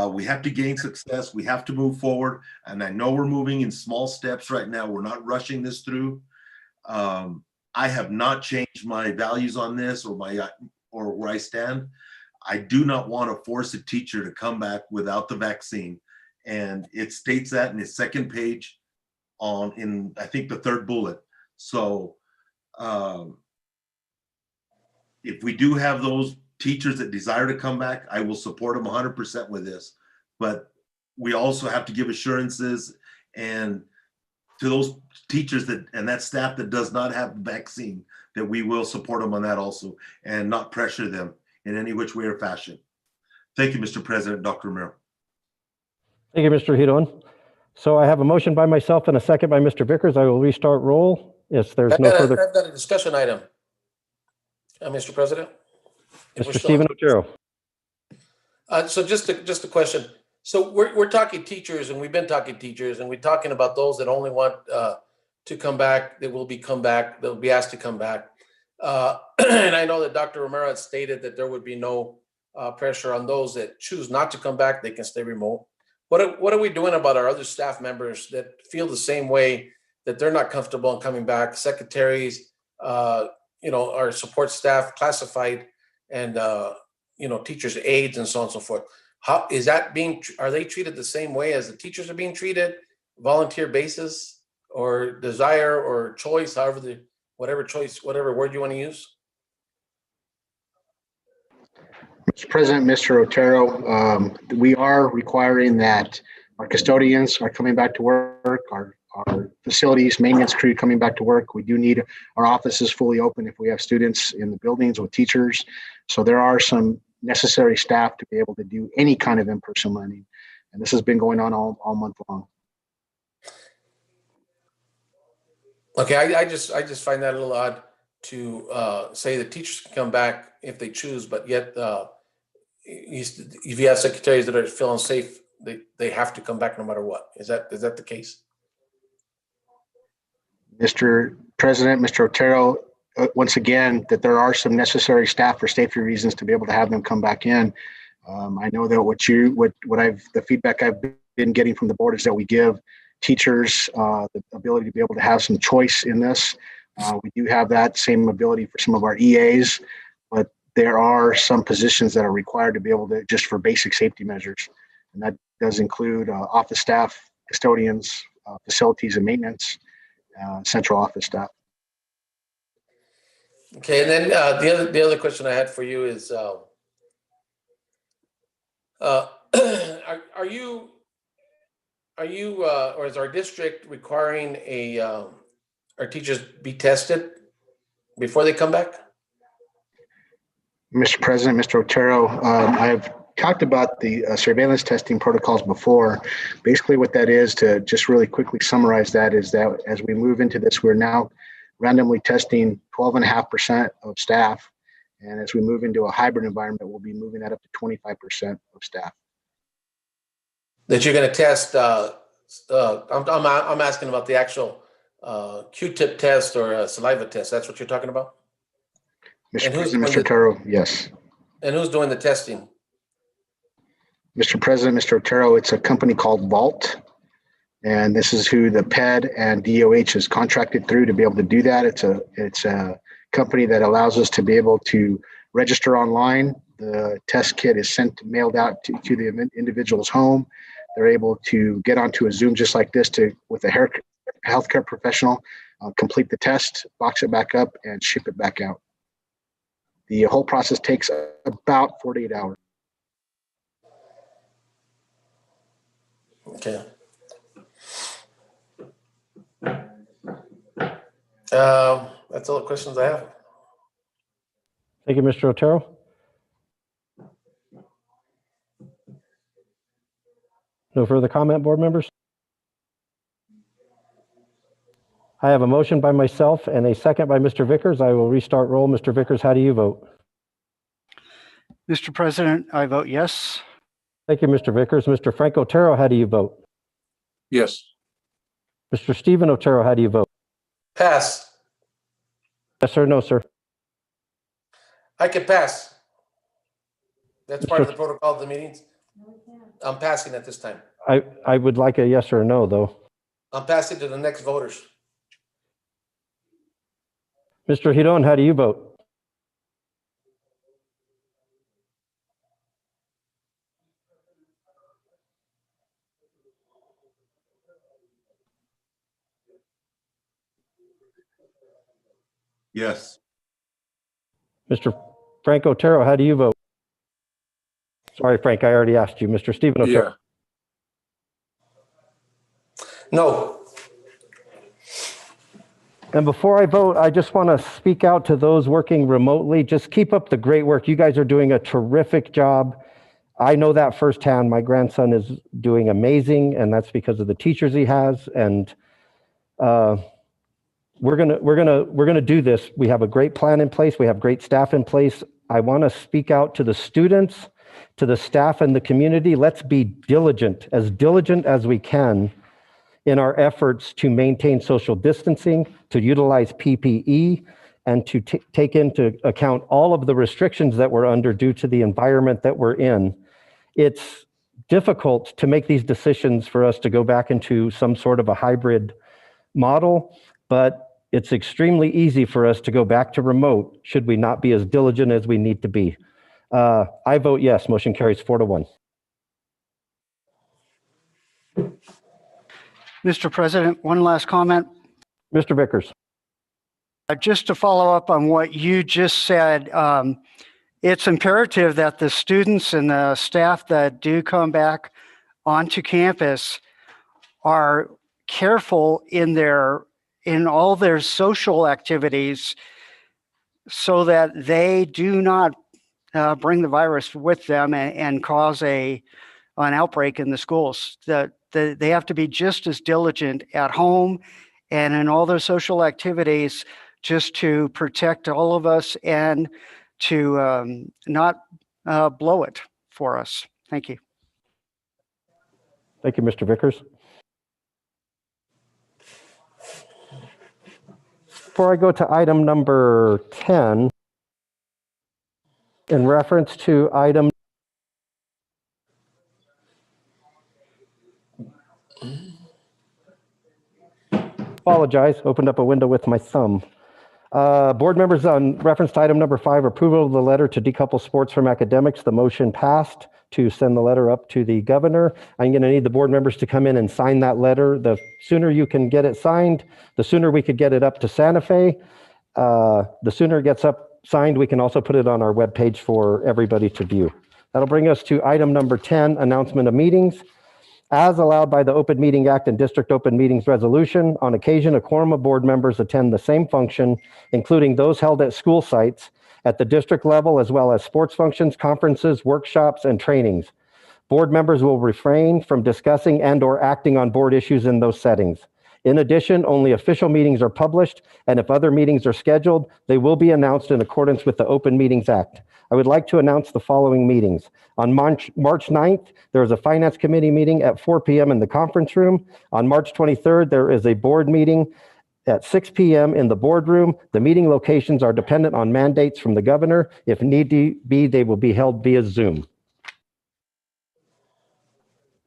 We have to gain success. We have to move forward. And I know we're moving in small steps right now. We're not rushing this through. I have not changed my values on this or where I stand. I do not want to force a teacher to come back without the vaccine. And it states that in the second page in I think the third bullet. So if we do have those teachers that desire to come back, I will support them 100% with this. But we also have to give assurances and to those teachers and that staff that does not have the vaccine, that we will support them on that also and not pressure them in any which way or fashion. Thank you, Mr. President, Dr. Romero. Thank you, Mr. Hedon. So I have a motion by myself and a second by Mr. Vickers. I will restart roll if there's no further. I've got a discussion item, Mr. President. Mr. Stephen Otero. So just a question. So we're talking teachers, and we've been talking teachers, and we're talking about those that only want to come back, that will be come back, they'll be asked to come back. And I know that Dr. Romero had stated that there would be no pressure on those that choose not to come back, they can stay remote. What are we doing about our other staff members that feel the same way, that they're not comfortable in coming back? Secretaries, our support staff, classified, and teachers' aides, and so on and so forth. How is that are they treated the same way as the teachers are being treated? Volunteer basis, or desire, or choice, whatever word you want to use? Mr. President, Mr. Otero, we are requiring that our custodians are coming back to work, our facilities maintenance crew coming back to work. We do need our offices fully open if we have students in the buildings with teachers. So there are some necessary staff to be able to do any kind of in-person learning. And this has been going on all month long. Okay, I just find that a little odd to say that teachers can come back if they choose, but yet if you have secretaries that are feeling safe, they have to come back no matter what. Is that the case? Mr. President, Mr. Otero, once again, that there are some necessary staff for safety reasons to be able to have them come back in. I know that the feedback I've been getting from the board is that we give teachers the ability to be able to have some choice in this. We do have that same ability for some of our EAs, but there are some positions that are required to be able to, just for basic safety measures. And that does include office staff, custodians, facilities and maintenance, central office staff. Okay, and then the other question I had for you is, are you or is our district requiring our teachers be tested before they come back? Mr. President, Mr. Otero, I've talked about the surveillance testing protocols before. Basically what that is, to just really quickly summarize that, is that as we move into this, we're now randomly testing 12.5% of staff. And as we move into a hybrid environment, we'll be moving that up to 25% of staff. That you're going to test, I'm asking about the actual Q-tip test or a saliva test. That's what you're talking about? Mr. President, Mr. Otero, yes. And who's doing the testing? Mr. President, Mr. Otero, it's a company called Vault. And this is who the PED and DOH is contracted through to be able to do that. It's a company that allows us to be able to register online. The test kit is mailed out to the individual's home. They're able to get onto a Zoom just like this with a healthcare professional, complete the test, box it back up, and ship it back out. The whole process takes about 48 hours. Okay. That's all the questions I have. Thank you, Mr. Otero. No further comment, board members? I have a motion by myself and a second by Mr. Vickers. I will restart roll. Mr. Vickers, how do you vote? Mr. President, I vote yes. Thank you, Mr. Vickers. Mr. Frank Otero, how do you vote? Yes. Mr. Stephen Otero, how do you vote? Pass. Yes, sir. No, sir. I can pass. That's part of the protocol of the meetings. I'm passing at this time. I would like a yes or a no, though. I'm passing to the next voters. Mr. Hidon, how do you vote? Yes. Mr. Frank Otero, how do you vote? Sorry, Frank, I already asked you. Mr. Stephen Otero. Yeah. No. And before I vote, I just want to speak out to those working remotely. Just keep up the great work. You guys are doing a terrific job. I know that firsthand. My grandson is doing amazing, and that's because of the teachers he has. And we're gonna do this. We have a great plan in place. We have great staff in place. I want to speak out to the students To the staff and the community, let's be diligent as we can in our efforts to maintain social distancing, to utilize PPE, and to take into account all of the restrictions that we're under due to the environment that we're in. It's difficult to make these decisions for us to go back into some sort of a hybrid model, but it's extremely easy for us to go back to remote should we not be as diligent as we need to be. I vote yes, motion carries 4-1. Mr. President, one last comment. Mr. Vickers. Just to follow up on what you just said, it's imperative that the students and the staff that do come back onto campus are careful in all their social activities so that they do not bring the virus with them and cause an outbreak in the schools. That they have to be just as diligent at home and in all their social activities just to protect all of us and to not blow it for us. Thank you. Thank you, Mr. Vickers. Before I go to item number 10, in reference to item apologize, opened up a window with my thumb. Board members, on reference to item number 5, approval of the letter to decouple sports from academics. The motion passed to send the letter up to the governor. I'm going to need the board members to come in and sign that letter. The sooner you can get it signed, the sooner we could get it up to Santa Fe. The sooner it gets signed, we can also put it on our webpage for everybody to view. That'll bring us to item number 10, announcement of meetings. As allowed by the Open Meeting Act and District Open Meetings Resolution, on occasion, a quorum of board members attend the same function, including those held at school sites at the district level, as well as sports functions, conferences, workshops, and trainings. Board members will refrain from discussing and/or acting on board issues in those settings. In addition, only official meetings are published, and if other meetings are scheduled, they will be announced in accordance with the Open Meetings Act. I would like to announce the following meetings. On March 9th, there is a Finance Committee meeting at 4 p.m. in the conference room. On March 23rd, there is a board meeting at 6 p.m. in the boardroom. The meeting locations are dependent on mandates from the governor. If need be, they will be held via Zoom.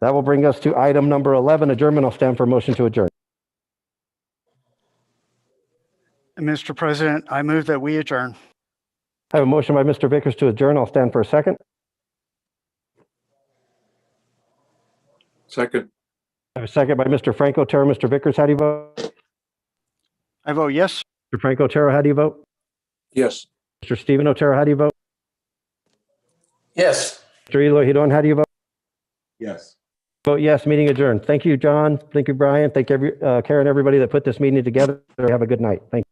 That will bring us to item number 11, adjournment. I'll stand for a motion to adjourn. Mr. President, I move that we adjourn. I have a motion by Mr. Vickers to adjourn. I'll stand for a second. Second. I have a second by Mr. Franco Otero. Mr. Vickers, how do you vote? I vote yes. Mr. Franco Otero, how do you vote? Yes. Mr. Stephen Otero, how do you vote? Yes. Mr. Eloy Hidon, how do you vote? Yes. Vote yes, meeting adjourned. Thank you, John. Thank you, Brian. Thank you, Karen, everybody that put this meeting together. Have a good night. Thank you.